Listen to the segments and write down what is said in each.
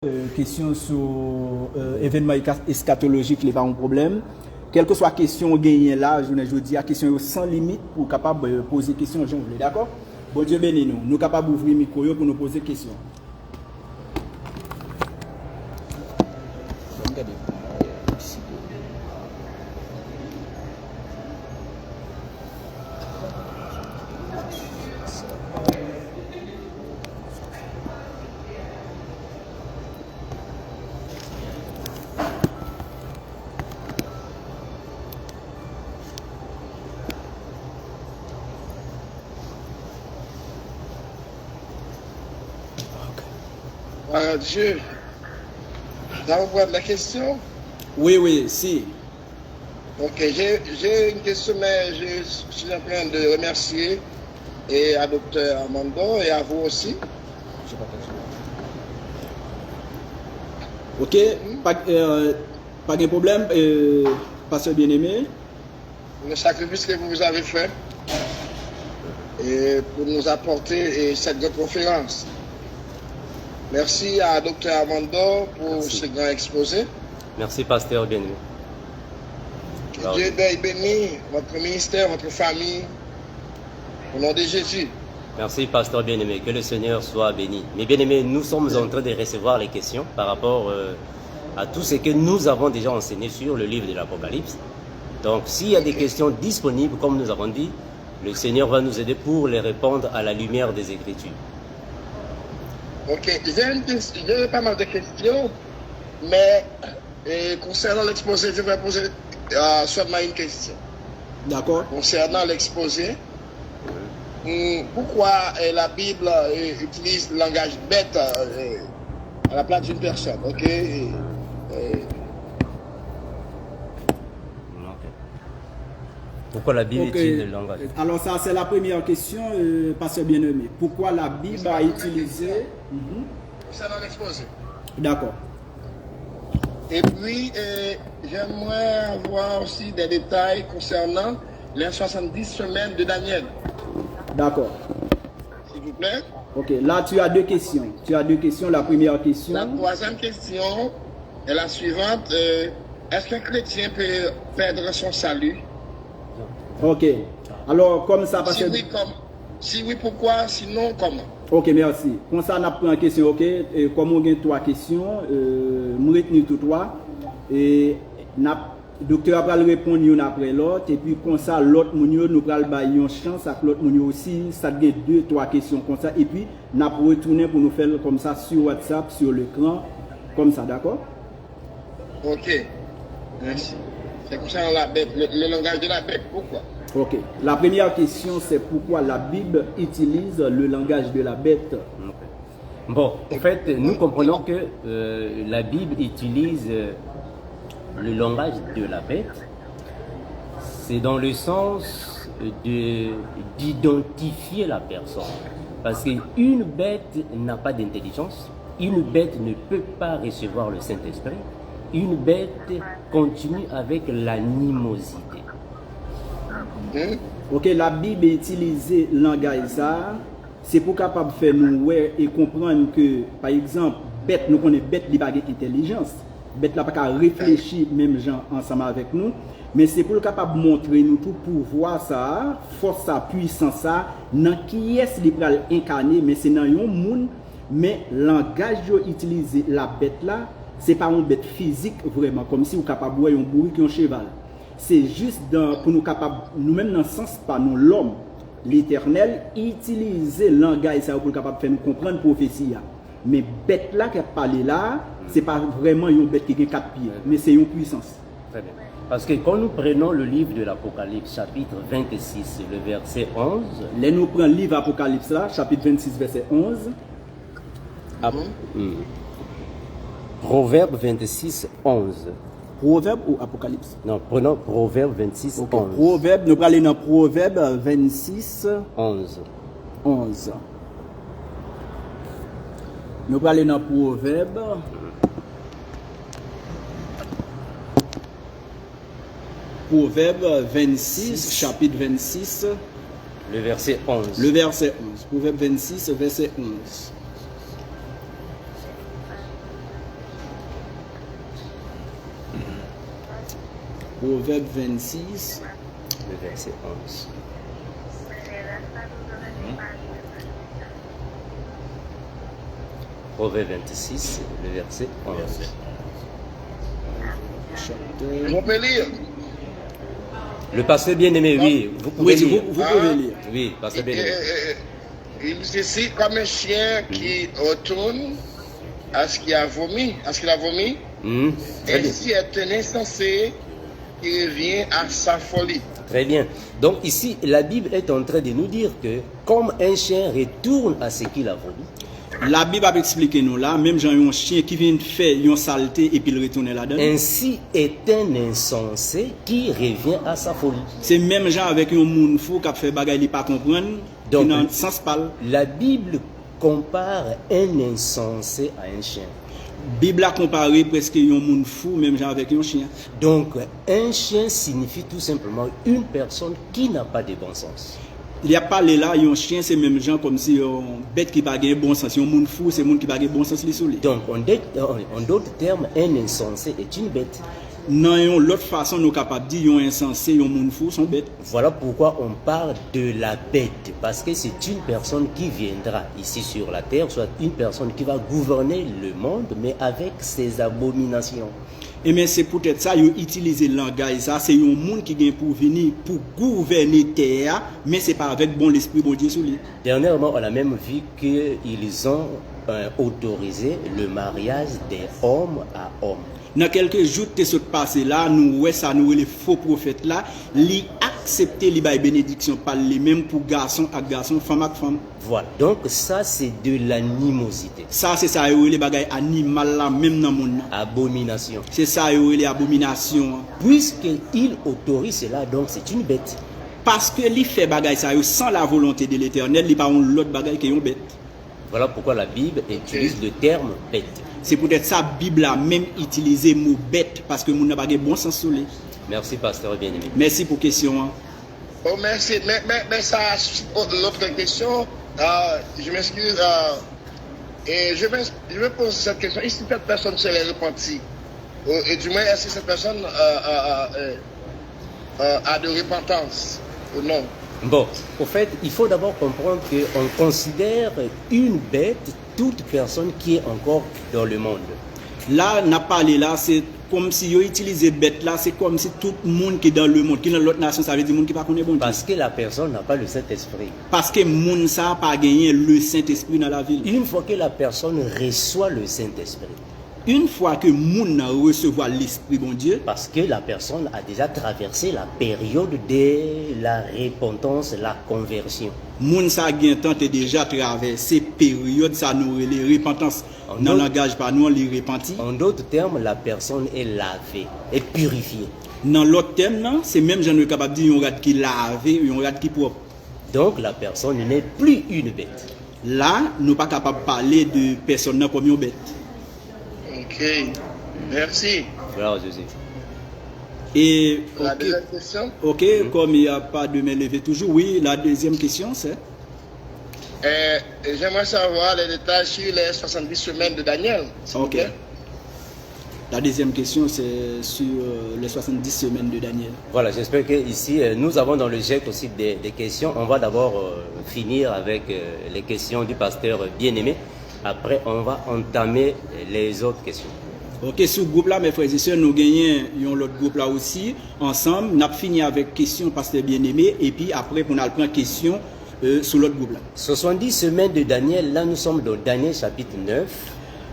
Question sur événement eschatologique, n'est pas un problème. Quelle que soit la question gagnée là, je dis à question sans limite pour capable de poser question, j'en voulais, d'accord? Bon Dieu bénis nous. Nous sommes capables d'ouvrir le micro pour nous poser question. Dieu, ça vous poser la question? Oui, si. Ok, j'ai une question, mais je suis en train de remercier et à Dr. Armando et à vous aussi. Ok, pas de problème, pasteur bien-aimé. Le sacrifice que vous avez fait et pour nous apporter cette grande conférence. Merci à Dr. Armando pour ce grand exposé. Merci, pasteur bien-aimé. Que Dieu bénisse votre ministère, votre famille, au nom de Jésus. Merci, pasteur bien-aimé. Que le Seigneur soit béni. Mais bien-aimés, nous sommes en train de recevoir les questions par rapport à tout ce que nous avons déjà enseigné sur le livre de l'Apocalypse. Donc, s'il y a des questions disponibles, comme nous avons dit, le Seigneur va nous aider pour les répondre à la lumière des Écritures. Ok, j'ai pas mal de questions, mais concernant l'exposé, je vais poser seulement une question. D'accord. Concernant l'exposé, pourquoi la Bible utilise le langage bête à la place d'une personne? Ok. Pourquoi la Bible utilise le langage? Alors ça, c'est la première question, pasteur bien-aimé. Pourquoi la Bible a utilisé... Concernant l'exposé. D'accord. Et puis, j'aimerais avoir aussi des détails concernant les 70 semaines de Daniel. D'accord. S'il vous plaît. Ok, là tu as deux questions. La première question... La troisième question est la suivante. Est-ce qu'un chrétien peut perdre son salut? Ok. Alors, comme ça, parce que... Si oui, pourquoi? Sinon, comment? Ok, merci. Comme ça, on a pris une question, ok? Et comme on a trois questions, je retenir tout trois. Et le docteur va répondre une après l'autre. Et puis, comme ça, l'autre, nous allons une chance à l'autre aussi. Ça donne deux, trois questions comme ça. Et puis, on a retourner pour nous faire comme ça sur WhatsApp, sur l'écran. Comme ça, d'accord? Ok. Merci. C'est concernant la bête, le langage de la bête. Pourquoi? Ok. La première question, c'est pourquoi la Bible utilise le langage de la bête. Bon, en fait, nous comprenons que la Bible utilise le langage de la bête. C'est dans le sens d'identifier la personne. Parce qu'une bête n'a pas d'intelligence. Une bête ne peut pas recevoir le Saint-Esprit. Une bête continue avec l'animosité. Ok, la Bible utilise le langage ça, c'est pour capable faire nous et comprendre que, par exemple, bête, nous connaissons bête, il n'a pas d'intelligence. Bête n'a pas réfléchir même gens ensemble avec nous, mais c'est pour capable montrer nous tout pouvoir ça, force ça, puissance ça, dans qui est-ce qu'il va incarner, mais c'est dans un monde, mais le langage utilisé la bête là, c'est pas une bête physique vraiment, comme si vous capable voir un bourri qui un cheval. C'est juste pour nous capables, nous-mêmes dans le sens, pas nous l'homme, l'éternel, utiliser le langage ça pour capable faire nous comprendre la prophétie. Mais bête là qui a parlé là, c'est pas vraiment une bête qui a 4 pieds, mais c'est une puissance. Très bien. Parce que quand nous prenons le livre de l'Apocalypse, chapitre 26, le verset 11. Là, nous prenons le livre Apocalypse là, chapitre 26, verset 11. Proverbe 26, 11. Proverbe ou Apocalypse? Non, prenons Proverbe 26, okay. 11. Proverbe, nous allons aller dans Proverbe 26, 11. 11. Nous allons aller dans Proverbe. Proverbe 26, chapitre 26. Le verset 11. Le verset 11. Proverbe 26, verset 11. Proverbe 26. Le verset 11. Proverbe 26, le verset 11. On peut lire. Le pasteur bien-aimé, oui, vous pouvez Oui, lire. vous pouvez lire. Oui, pasteur bien-aimé. Il dit ici comme un chien qui retourne à ce qu'il a vomi, Très bien. ainsi est un insensé qui revient à sa folie. Très bien. Donc ici, la Bible est en train de nous dire que comme un chien retourne à ce qu'il a vomi, La Bible a expliqué nous là, même j'ai un chien qui vient faire une saleté et puis il retourne là-dedans. ainsi est un insensé qui revient à sa folie. C'est même gens avec un monde fou qui a fait bagaille il pas comprendre, qui Donc, dans le sens parle. La Bible compare un insensé à un chien. Bible a comparé presque un monde fou, même gens avec un chien. Donc, un chien signifie tout simplement une personne qui n'a pas de bon sens. Il y a parlé là, un chien c'est même gens comme si un bête qui pas gagne bon sens, un monde fou c'est monde qui pas gagne bon sens les soleil. Donc, en d'autres termes, un insensé est une bête. Non, l'autre façon nous capable dire un insensé, un monde fou sont bêtes. Voilà pourquoi on parle de la bête, parce que c'est une personne qui viendra ici sur la terre, soit une personne qui va gouverner le monde, mais avec ses abominations. Et mais c'est peut-être ça, ils utilisent le langage, ça, c'est un monde qui vient pour venir, pour gouverner terre, mais c'est pas avec bon l'esprit, bon Dieu sur lui. Dernièrement, on a même vu qu'ils ont autorisé le mariage des hommes à hommes. Dans quelques jours de ce passé là, nous ouais ça nous les faux prophètes là, li accepter li bay bénédiction par les mêmes pour garçon à garçon, femme à femme. Voilà, donc ça c'est de l'animosité. Ça c'est ça les bagailles animal là même dans monde. Abomination. C'est ça les abominations. Puisqu'il autorise cela, donc c'est une bête. Parce que li fait bagaille ça sans la volonté de l'Éternel, li pas on l'autre bagaille qui est une bête. Voilà pourquoi la Bible utilise le terme bête. C'est peut-être ça la Bible a même utilisé le mot bête parce que moun n'a pas de bon sens sur lui. Merci pasteur bien-aimé. Merci pour la question. Oh, merci. Mais ça, l'autre question, je m'excuse. Et je me pose cette question. Est-ce que cette personne serait repentie? Et du moins, est-ce que cette personne a de repentance ou non? Bon, au fait, il faut d'abord comprendre qu'on considère une bête toute personne qui est encore dans le monde. Là, n'a parlé là, c'est comme si yo utilisé bête là, c'est comme si tout le monde qui est dans le monde, qui est dans l'autre nation, ça veut dire monde qui pas connaît bon Dieu. Parce que la personne n'a pas le Saint-Esprit. Parce que monde ça pas gagné le Saint-Esprit dans la ville. Une fois que la personne reçoit le Saint-Esprit, une fois que monde recevoir l'Esprit bon Dieu, parce que la personne a déjà traversé la période de la repentance, la conversion. Moun sa gen tante déjà traversé période ça nous les repentance. Dans le langage par nous les repentis. En d'autres termes, la personne est lavée, est purifiée. Dans l'autre terme, c'est même j'en ai capable de dire un rat qui lavé, un rat qui propre. Donc la personne n'est plus une bête. Là, nous pas capable de parler de personne comme une bête. Ok, merci. Voilà, Jésus. Et La deuxième question. Ok, comme il n'y a pas de main levée toujours, oui, la deuxième question c'est j'aimerais savoir les détails sur les 70 semaines de Daniel. Ok. La deuxième question c'est sur les 70 semaines de Daniel. Voilà, j'espère que ici nous avons dans le GEC aussi des questions. On va d'abord finir avec les questions du pasteur bien-aimé. Après, on va entamer les autres questions. Ok, sur le groupe là, mes frères et sœurs, nous gagnons l'autre groupe là aussi. Ensemble, nous avons fini avec question pasteur bien-aimé. Et puis après, on a prendre question sur l'autre groupe là. 70 semaines de Daniel, là nous sommes dans Daniel chapitre 9.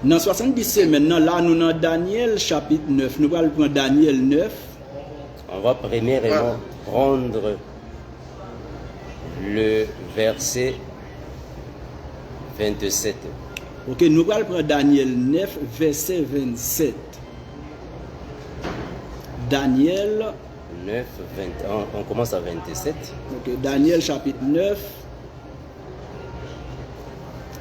Dans 70 semaines, là nous dans Daniel chapitre 9. Nous allons prendre Daniel 9. On va premièrement prendre le verset 27. Ok, nous allons prendre Daniel 9, verset 27. Daniel 9, 20, on commence à 27. Ok, Daniel chapitre 9.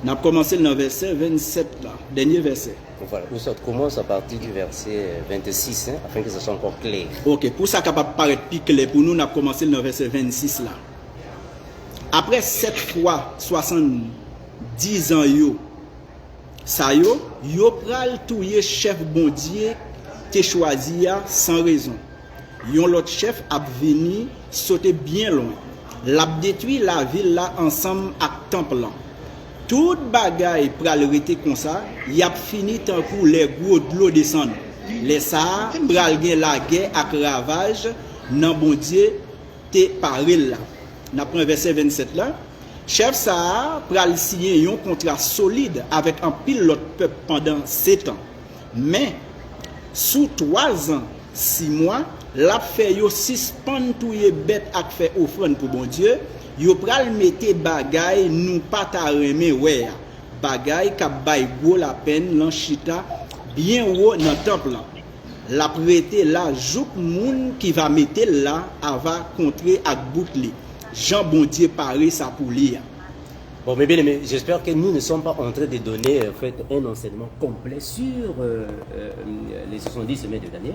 On a commencé dans le verset 27 là, dernier verset. Voilà, où ça commence à partir du verset 26, hein, afin que ce soit encore clair. Ok, pour ça capable paraître plus clair, pour nous, on a commencé dans le verset 26 là. Après 7 fois 70 ans yo, ça yo pral touye chef bon Dieu te choisi sans raison. yon l'autre chef a venu sauter bien loin. L'a détruit la ville là ensemble avec temple là. Tout bagaille pral rete comme ça, y a fini tant pour les gros de l'eau descendre. Les ça pral gen la guerre ak ravage nan bon Dieu te parel là. N'a prend verset 27 là. Chef ça pral signer un contrat solide avec un pile l'autre peuple pendant 7 ans. Mais sous 3 ans, 6 mois, l'a fait yo suspend touye bête ak fait offrande pour bon Dieu. Yo pral mette bagay nou pa ta reme wè. Bagay ka bay gros la peine lan chita bien haut dans temple là. La prêté la jouk moun qui va mettre là ava contrer ak bout li. Jean bon Dieu paré ça pour lire. Bon, mais bien aimé, j'espère que nous ne sommes pas en train de donner en fait, un enseignement complet sur les 70 semaines de Daniel.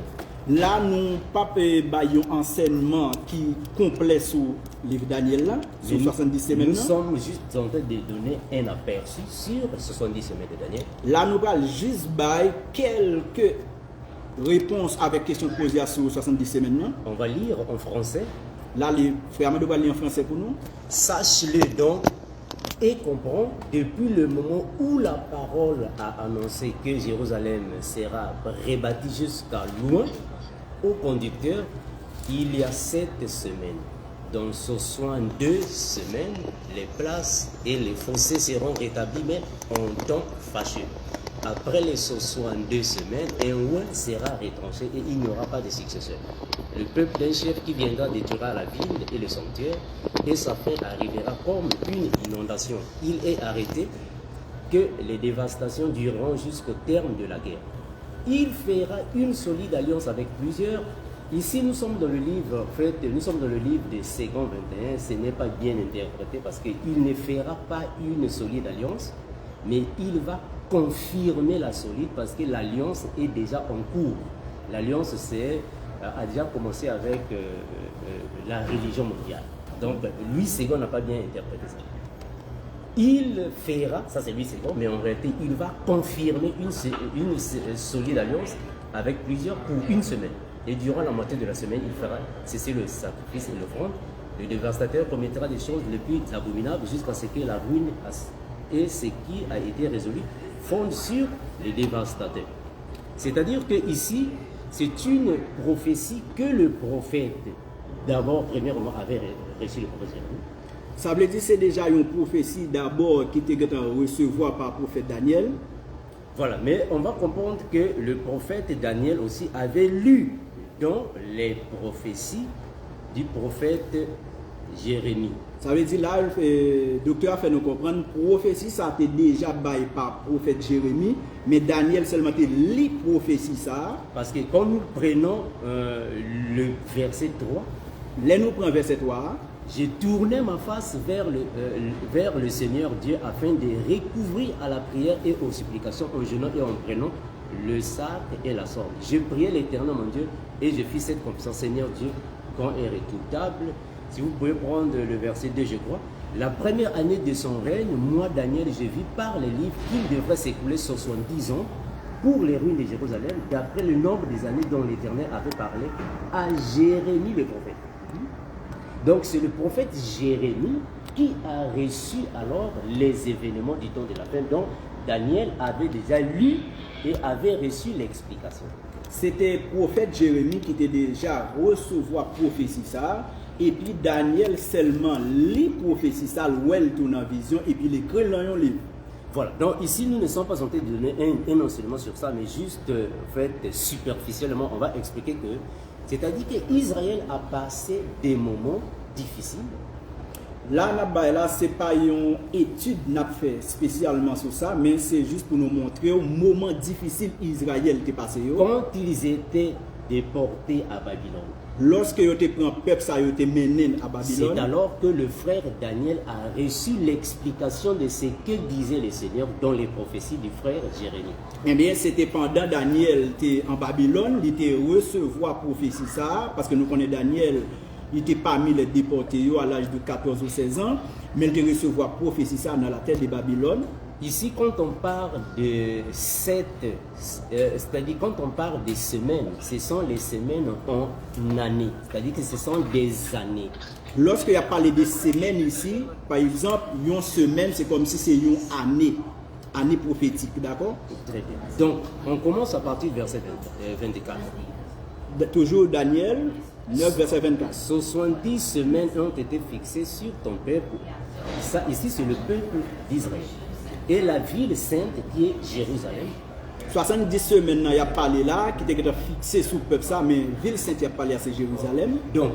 Là, nous pas un enseignement qui complet sur le livre Daniel, là, sur 70 semaines. Nous sommes juste en train de donner un aperçu sur 70 semaines de Daniel. Là, nous allons juste bailler quelques réponses avec questions posées sur 70 semaines. Là. On va lire en français. Là, les frères Amadou vont lire en français pour nous. Sache-le donc et comprends, depuis le moment où la parole a annoncé que Jérusalem sera rebâtie jusqu'à loin, au conducteur, il y a 7 semaines. Dans ce 62 semaines, les places et les fossés seront rétablis, mais en temps fâcheux. Après les 62 semaines, un roi sera retranché et il n'y aura pas de successeur. Le peuple d'un chef qui viendra détruira la ville et le sanctuaire, et sa fin arrivera comme une inondation. Il est arrêté que les dévastations dureront jusqu'au terme de la guerre. Il fera une solide alliance avec plusieurs. Ici, nous sommes dans le livre, en fait, nous sommes dans le livre de Second 21. Ce n'est pas bien interprété parce qu'il ne fera pas une solide alliance, mais il va confirmer la solide parce que l'alliance est déjà en cours. L'alliance a déjà commencé avec la religion mondiale. Donc, Louis II n'a pas bien interprété ça. Il fera, ça c'est Louis II, mais en réalité, il va confirmer une solide alliance avec plusieurs pour une semaine. Et durant la moitié de la semaine, il fera cesser le sacrifice et l'offrande. Le dévastateur commettra des choses les plus abominables jusqu'à ce que la ruine et ce qui a été résolu fonde sur les dévastateurs. C'est-à-dire que ici, c'est une prophétie que le prophète, d'abord, premièrement, avait reçu le prophète Jérémie. Ça veut dire que c'est déjà une prophétie d'abord qui était recevoir par le prophète Daniel. Voilà, mais on va comprendre que le prophète Daniel aussi avait lu dans les prophéties du prophète Jérémie. Ça veut dire là, le docteur a fait nous comprendre, prophétie ça a été déjà baillé par le prophète Jérémie, mais Daniel seulement a lu prophétie ça. Parce que quand nous prenons le verset 3, là nous prenons verset 3. J'ai tourné ma face vers le Seigneur Dieu afin de recouvrir à la prière et aux supplications en jeûnant et en prenant le sac et la sorte. Je priais l'Éternel mon Dieu et je fis cette confession. Seigneur Dieu, quand est redoutable. Si vous pouvez prendre le verset 2, je crois. La première année de son règne, moi, Daniel, je vis par les livres qu'il devrait s'écouler 70 ans pour les ruines de Jérusalem, d'après le nombre des années dont l'Éternel avait parlé à Jérémie le prophète. Donc c'est le prophète Jérémie qui a reçu alors les événements du temps de la fin. Donc Daniel avait déjà lu et avait reçu l'explication. C'était le prophète Jérémie qui était déjà recevoir prophétie ça. Et puis Daniel seulement lit prophétie ça, elle tourne en vision et puis l'écrit dans un livre. Voilà, donc ici nous ne sommes pas en train de donner un enseignement sur ça, mais juste en fait superficiellement on va expliquer que c'est-à-dire qu'Israël a passé des moments difficiles. Là, ce n'est pas une étude qu'on a fait spécialement sur ça, mais c'est juste pour nous montrer un moment difficile qu'Israël a passé. Quand ils étaient déportés à Babylone. Lorsque ils ont pris un peuple, ça a été mené à Babylone. C'est alors que le frère Daniel a reçu l'explication de ce que disait le Seigneur dans les prophéties du frère Jérémie. Eh bien, c'était pendant Daniel était en Babylone, il était recevoir prophétie ça, parce que nous connaissons Daniel, il était parmi les déportés à l'âge de 14 ou 16 ans, mais il était recevoir prophétie ça dans la terre de Babylone. Ici, quand on parle de c'est-à-dire quand on parle des semaines, ce sont les semaines en année, c'est-à-dire que ce sont des années. Lorsqu'il y a parlé de semaines ici, par exemple, une semaine, c'est comme si c'est une année prophétique, d'accord? Très bien. Donc, on commence à partir du verset 24. Toujours Daniel 9, verset 24. 70 semaines ont été fixées sur ton peuple. Ça, ici, c'est le peuple d'Israël. Et la ville sainte qui est Jérusalem. 70 semaines, il y a parlé là, qui était fixé sous le peuple, ça, mais ville sainte, il y a parlé à c'est Jérusalem. Donc,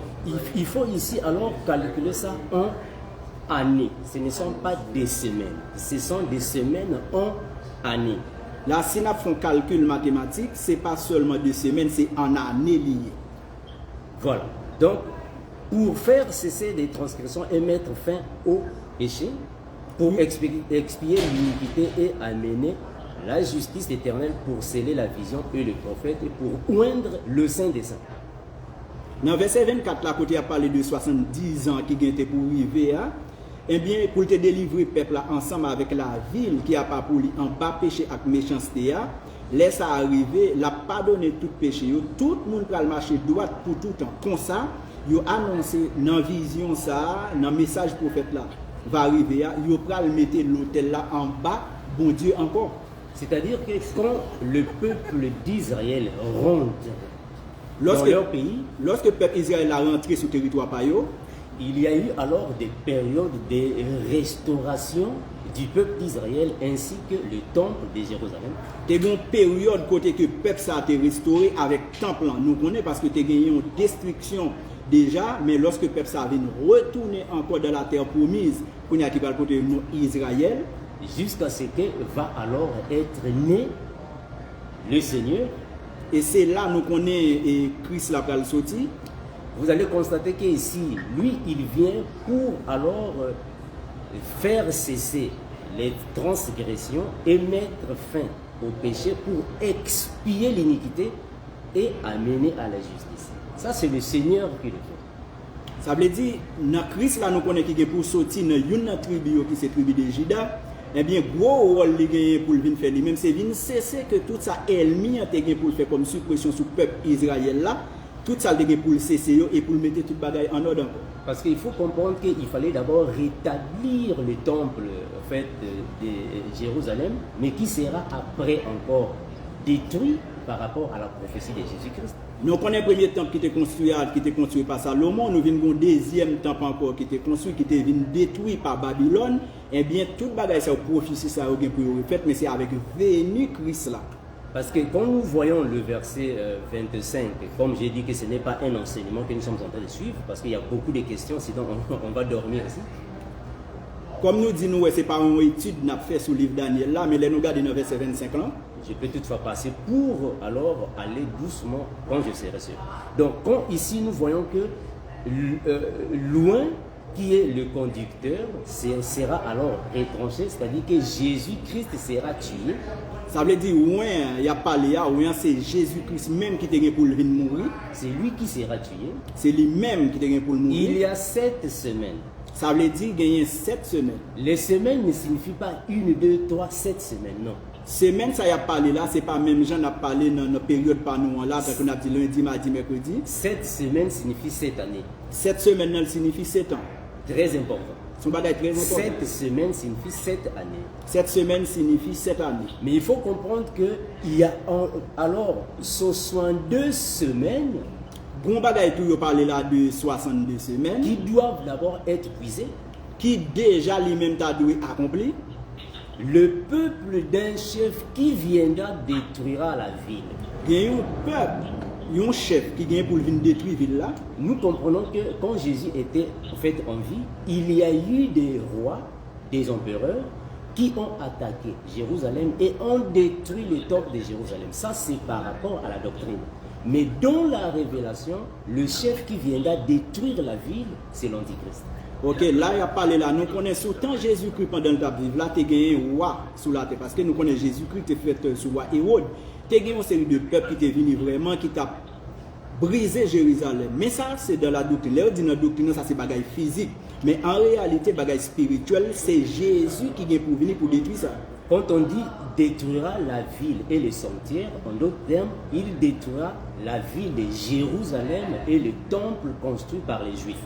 il faut ici alors calculer ça en années. Ce ne sont pas des semaines, ce sont des semaines en années. Là, si on fait un calcul mathématique, ce n'est pas seulement des semaines, c'est en année liée. Voilà. Donc, pour faire cesser les transgressions et mettre fin au péché, pour expier l'iniquité et amener la justice éternelle, pour sceller la vision et le prophète et pour oindre le Saint des Saints. Dans verset 24, là, côté a parlé de 70 ans qui étaient pour arriver, eh bien, pour te délivrer peuple là, ensemble avec la ville qui a pas pour lui en bas péché avec méchanceté, laisse ça arriver, la pardonner tout péché, tout le monde va marcher droit pour tout le temps. Comme ça, il a annoncé dans la vision ça, dans le message prophète là, va arriver, il va mettre l'autel là en bas, bon Dieu encore. C'est-à-dire que quand le peuple d'Israël rentre dans leur pays, lorsque le peuple d'Israël a rentré sur le territoire païo, il y a eu alors des périodes de restauration du peuple d'Israël ainsi que le temple de Jérusalem. Il y a une période côté que le peuple a été restauré avec le temple. Nous connaissons parce que il y a eu une destruction déjà, mais lorsque le peuple a retourné encore dans la terre promise, il y a qui va côté Israël, jusqu'à ce que va alors être né le Seigneur. Et c'est là nous connaissons Christ la pral sorti. Vous allez constater qu'ici, lui, il vient pour alors faire cesser les transgressions et mettre fin au péché pour expier l'iniquité et amener à la justice. Ça, c'est le Seigneur qui le fait. Ça veut dire, dans Christ, là, nous connaissons qui est pour sortir dans une tribu qui est la tribu de Juda. Eh bien, gros rôle pour venir faire lui-même, c'est venir cesser que tout ça ennemi a été pour faire comme suppression sur le peuple Israël là. Tout ça a pour le cesser et pour mettre toute bagaille en ordre. Parce qu'il faut comprendre qu'il fallait d'abord rétablir le temple en fait, de Jérusalem, mais qui sera après encore détruit par rapport à la prophétie de Jésus-Christ. Nous connaissons le premier temple qui était construit par Salomon, nous venons un deuxième temple encore qui était construit, qui était détruit par Babylone. Eh bien, toute bagaille, c'est une prophétie, ça a pour fait, mais c'est avec venu Christ là. Parce que quand nous voyons le verset 25, comme j'ai dit que ce n'est pas un enseignement que nous sommes en train de suivre, parce qu'il y a beaucoup de questions, sinon on va dormir ici. Comme nous disons, ce n'est pas une étude qu'on a fait sur le livre Daniel là, mais là nous regardons dans le verset 25 là. Je peux toutefois passer pour alors aller doucement quand je serai sûr. Donc quand ici nous voyons que loin qui est le conducteur sera alors retranché, c'est-à-dire que Jésus-Christ sera tué. Ça veut dire, il n'y a pas Léa, c'est Jésus-Christ même qui est pour venir mourir. C'est lui qui sera tué. C'est lui-même qui est pour mourir. Il y a 7 semaines. Ça veut dire qu'il y a 7 semaines. Les semaines ne signifient pas 1, 2, 3, 7 semaines, non. Semaine, ça y a parlé là, c'est pas même gens n'a parlé dans notre période par nous là, qu'on a dit lundi, mardi, mercredi. 7 semaines signifie 7 années. 7 semaines, elle signifie 7 ans. Très important. Son bagage très important. 7 semaines signifie 7 années. 7 semaines signifie 7 années. Mais il faut comprendre qu'il y a alors 62 semaines. Bon bagage tout parler là de 62 semaines. Qui doivent d'abord être puisées. Qui déjà lui-même t'a dû accomplir. Le peuple d'un chef qui viendra détruira la ville. Il y a un peuple, un chef qui vient pour venir détruire la ville là. Nous comprenons que quand Jésus était en fait en vie, il y a eu des rois, des empereurs qui ont attaqué Jérusalem et ont détruit le temple de Jérusalem. Ça, c'est par rapport à la doctrine. Mais dans la révélation, le chef qui viendra détruire la ville, c'est l'Antichrist. Ok, là, il y a parlé là. Nous connaissons autant Jésus-Christ pendant le temps vivre. Là, tu as gagné un roi sous la terre. Parce que nous connaissons Jésus-Christ qui est fait sous roi Hérode. Tu as gagné une série de peuples qui est venu vraiment, qui t'a brisé Jérusalem. Mais ça, c'est dans la doctrine. Là, on dit dans la doctrine, ça, c'est bagaille physique. Mais en réalité, bagaille spirituelle, c'est Jésus qui vient pour venir pour détruire ça. Quand on dit détruira la ville et le sanctuaire, en d'autres termes, il détruira la ville de Jérusalem et le temple construit par les Juifs.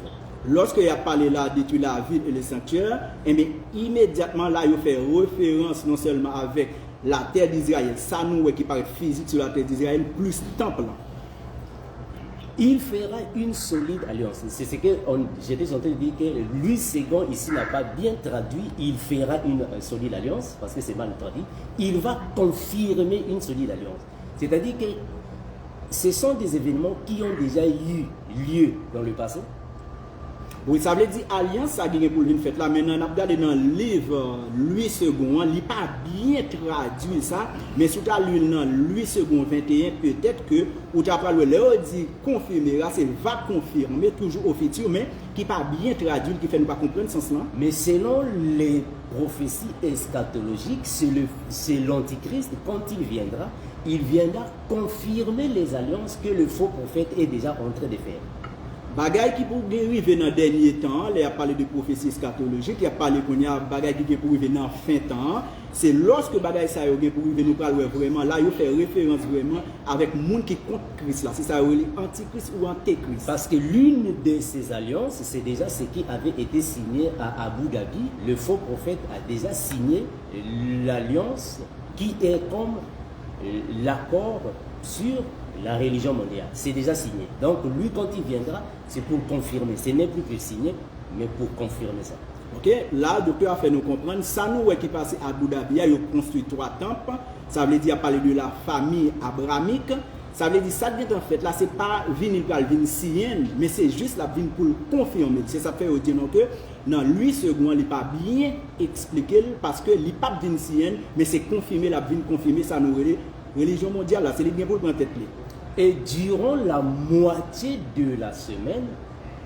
Lorsque il a parlé là, détruire la ville et le sanctuaire, et bien immédiatement là, il fait référence non seulement avec la terre d'Israël, ça nous qui paraît physique sur la terre d'Israël, plus temple. Il fera une solide alliance. C'est ce que j'étais en train de dire que Louis II ici n'a pas bien traduit. Il fera une solide alliance parce que c'est mal traduit. Il va confirmer une solide alliance. C'est-à-dire que ce sont des événements qui ont déjà eu lieu dans le passé. Oui, ça veut dire alliance, ça gagne pour une fête là. Maintenant, on a regardé dans le livre Louis II, il n'a pas bien traduit ça, mais si tu as lu dans Louis II 21, peut-être que, ou tu as parlé, là, on dit confirmer, là, c'est va confirmer, toujours au futur, mais qui n'a pas bien traduit, qui fait ne pas comprendre ce sens-là. Mais selon les prophéties eschatologiques, c'est l'Antichrist, quand il viendra confirmer les alliances que le faux prophète est déjà en train de faire. Bagay qui pour arriver dans le dernier temps, il a parlé de prophétie eschatologique, il a parlé qu'on y a bagay qui pour arriver dans le fin temps, c'est lorsque bagay ça y pour arriver nous parler vraiment, là il fait référence vraiment avec le monde qui contre Christ là, c'est ça antichrist ou antéchrist. Parce que l'une de ces alliances, c'est déjà ce qui avait été signé à Abu Dhabi, le faux prophète a déjà signé l'alliance qui est comme l'accord sur la religion mondiale. C'est déjà signé. Donc lui, quand il viendra, c'est pour confirmer. Ce n'est plus que signé, mais pour confirmer ça. Ok, là, le docteur a fait nous comprendre, ça nous qui passe à Abu Dhabi, il a construit 3 temples, ça veut dire parler de la famille abrahamique, ça veut dire ça vient en fait, là, c'est pas venir sienne, mais c'est juste la vine pour confirmer. C'est ça fait dire que dans Louis II, il n'est pas bien expliqué parce que il n'est pas vine sienne, mais c'est confirmé, la vine confirmée, ça nous religion mondiale, là, c'est les bien pour prendre tête. Et durant la moitié de la semaine,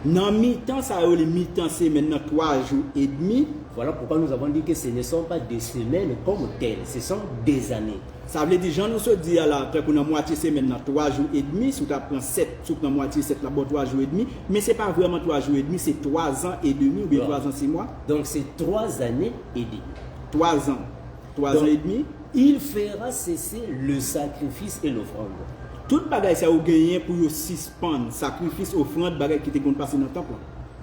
dans mi-temps, ça a les mi-temps, c'est maintenant 3 jours et demi. Voilà pourquoi nous avons dit que ce ne sont pas des semaines comme telles, ce sont des années. Ça veut dire, Jean nous se dit, après pour la moitié, c'est maintenant 3 jours et demi. Si tu prends 7, sur la moitié, 7 là-bas, 3 jours et demi. Mais ce n'est pas vraiment 3 jours et demi, c'est 3 ans et demi ou bien 3 ans, 6 mois. Donc c'est 3 années et demi. 3 ans. 3 ans et demi. Il fera cesser le sacrifice et l'offrande. Tout bagage ça a gagné pour suspendre sacrifice, offrande, bagage qui était passé dans le temple.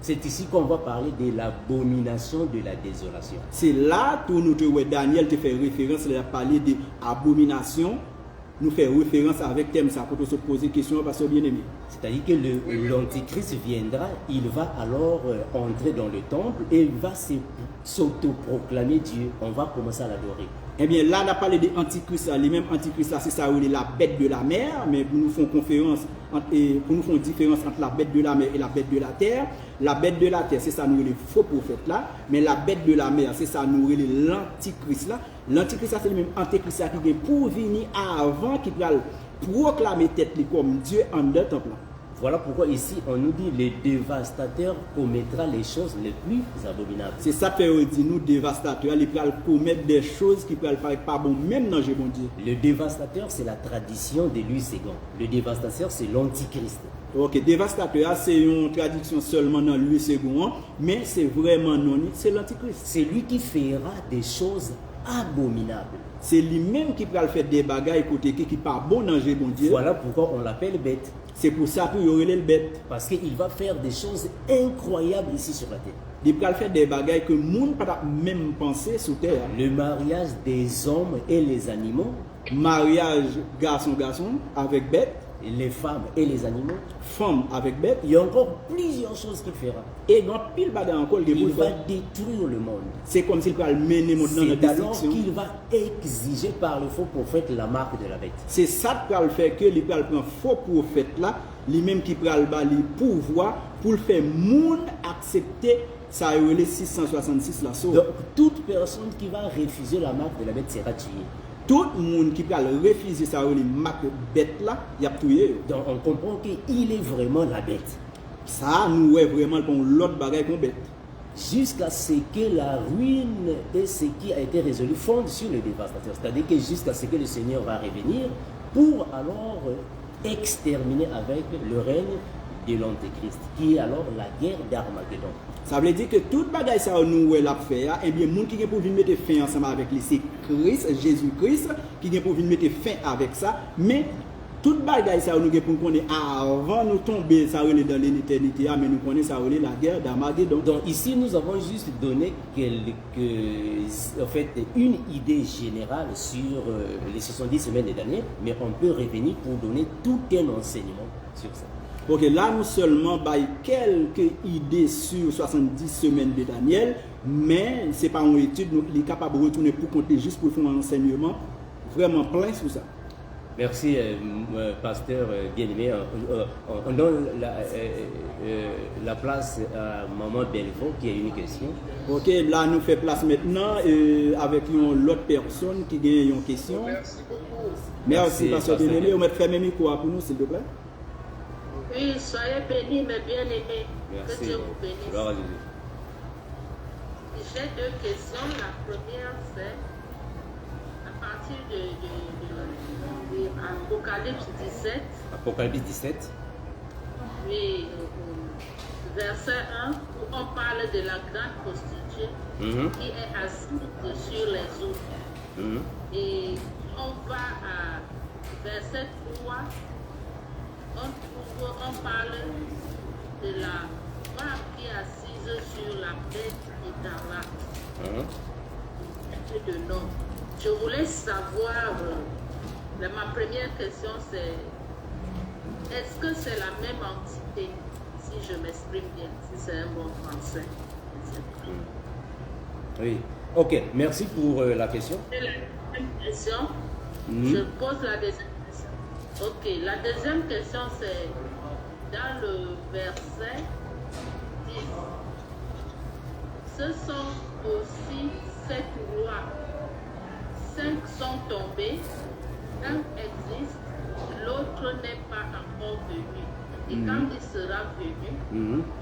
C'est ici qu'on va parler de l'abomination de la désolation. C'est là que Daniel te fait référence, il a parlé d'abomination. Nous fait référence avec thème ça pour se poser question parce que bien aimé. C'est-à-dire que l'Antichrist viendra, il va alors entrer dans le temple et il va s'autoproclamer Dieu. On va commencer à l'adorer. Eh bien là, on a parlé de l'Antichrist, les mêmes Antichrist là, c'est ça, la bête de la mer, mais pour nous faire conférence, pour nous faire différence entre la bête de la mer et la bête de la terre. La bête de la terre, c'est ça, nous les faux prophètes là, mais la bête de la mer, c'est ça, nous l'Antichrist là. L'Antichrist c'est le même Antichrist qui est pour venir avant, qui va proclamer tête comme Dieu en deux temples. Voilà pourquoi ici on nous dit le dévastateur commettra les choses les plus abominables. C'est ça que dit nous dévastateur, il va commettre des choses qui peuvent paraître pas bon même dans le bon Dieu. Le dévastateur c'est la tradition de Louis II. Le dévastateur c'est l'Antichrist. Ok, dévastateur c'est une traduction seulement dans Louis II, mais c'est vraiment non, c'est l'Antichrist. C'est lui qui fera des choses abominables. C'est lui-même qui va faire des bagailles côté qui pas bon dans le bon Dieu. Voilà pourquoi on l'appelle bête. C'est pour ça qu'il y aurait le bête. Parce qu'il va faire des choses incroyables ici sur la terre. Il va faire des bagailles que le monde ne peut pas même penser sur terre. Le mariage des hommes et les animaux. Mariage garçon-garçon avec bête. Les femmes et les animaux. Femmes avec bête. Il y a encore plusieurs choses qu'il fera. Et dans pile bagaille encore, il va détruire le monde. C'est comme s'il va mener le monde dans la destruction. C'est alors qu'il va exiger par le faux prophète la marque de la bête. C'est ça qui va le faire que il va prendre faux prophète là, lui-même qui va le pouvoir pour le faire monde accepter ça les 666 la sauve. Donc toute personne qui va refuser la marque de la bête sera tuée. Tout le monde qui va refuser ça les marques bête là, il a tué. Donc on comprend qu'il est vraiment la bête. Ça nous est vraiment pour l'autre bagaille qu'on bête. Jusqu'à ce que la ruine et ce qui a été résolu fondent sur le dévastateur. C'est-à-dire que jusqu'à ce que le Seigneur va revenir pour alors exterminer avec le règne de l'Antéchrist, qui est alors la guerre d'Armageddon. Ça veut dire que tout bagage ça nous l'a fait, et bien monde qui vient pour venir mettre fin ensemble avec lui, c'est Christ, Jésus-Christ qui vient pour venir mettre fin avec ça, mais tout bagage ça nous pour connaître avant nous tomber ça dans l'éternité, mais nous connaissons ça la guerre d'Armageddon. Donc ici nous avons juste donné en fait une idée générale sur les 70 semaines de Daniel, mais on peut revenir pour donner tout un enseignement sur ça. Ok, là nous seulement quelques idées sur 70 semaines de Daniel, mais ce n'est pas une étude, nous sommes capables de retourner pour compter juste pour faire un enseignement vraiment plein sur ça. Merci, pasteur bien-aimé. On donne la place à Maman Belvaux qui a une question. Ok, là nous faisons place maintenant avec l'autre personne qui a une question. Merci beaucoup. Merci, pasteur bien-aimé. On va faire mes micros pour nous, s'il te plaît. Oui, soyez bénis, mes bien-aimés. Merci. Que Dieu vous bénisse. Gloire à Dieu. J'ai deux questions. La première, c'est à partir de Apocalypse 17. Apocalypse 17. Oui, verset 1, où on parle de la grande prostituée qui est assise sur les eaux. Et on va à verset 3. On parle de la femme qui est assise sur la bête écarlate. Un peu de nom. Je voulais savoir, ma première question c'est, est-ce que c'est la même entité, si je m'exprime bien, si c'est un bon français? Oui. Ok, merci pour la question. C'est la deuxième question. Je pose la deuxième question. Ok, la deuxième question c'est dans le verset 10. Ce sont aussi 7 rois. 5 sont tombés, un existe, l'autre n'est pas encore venu. Et quand il sera venu,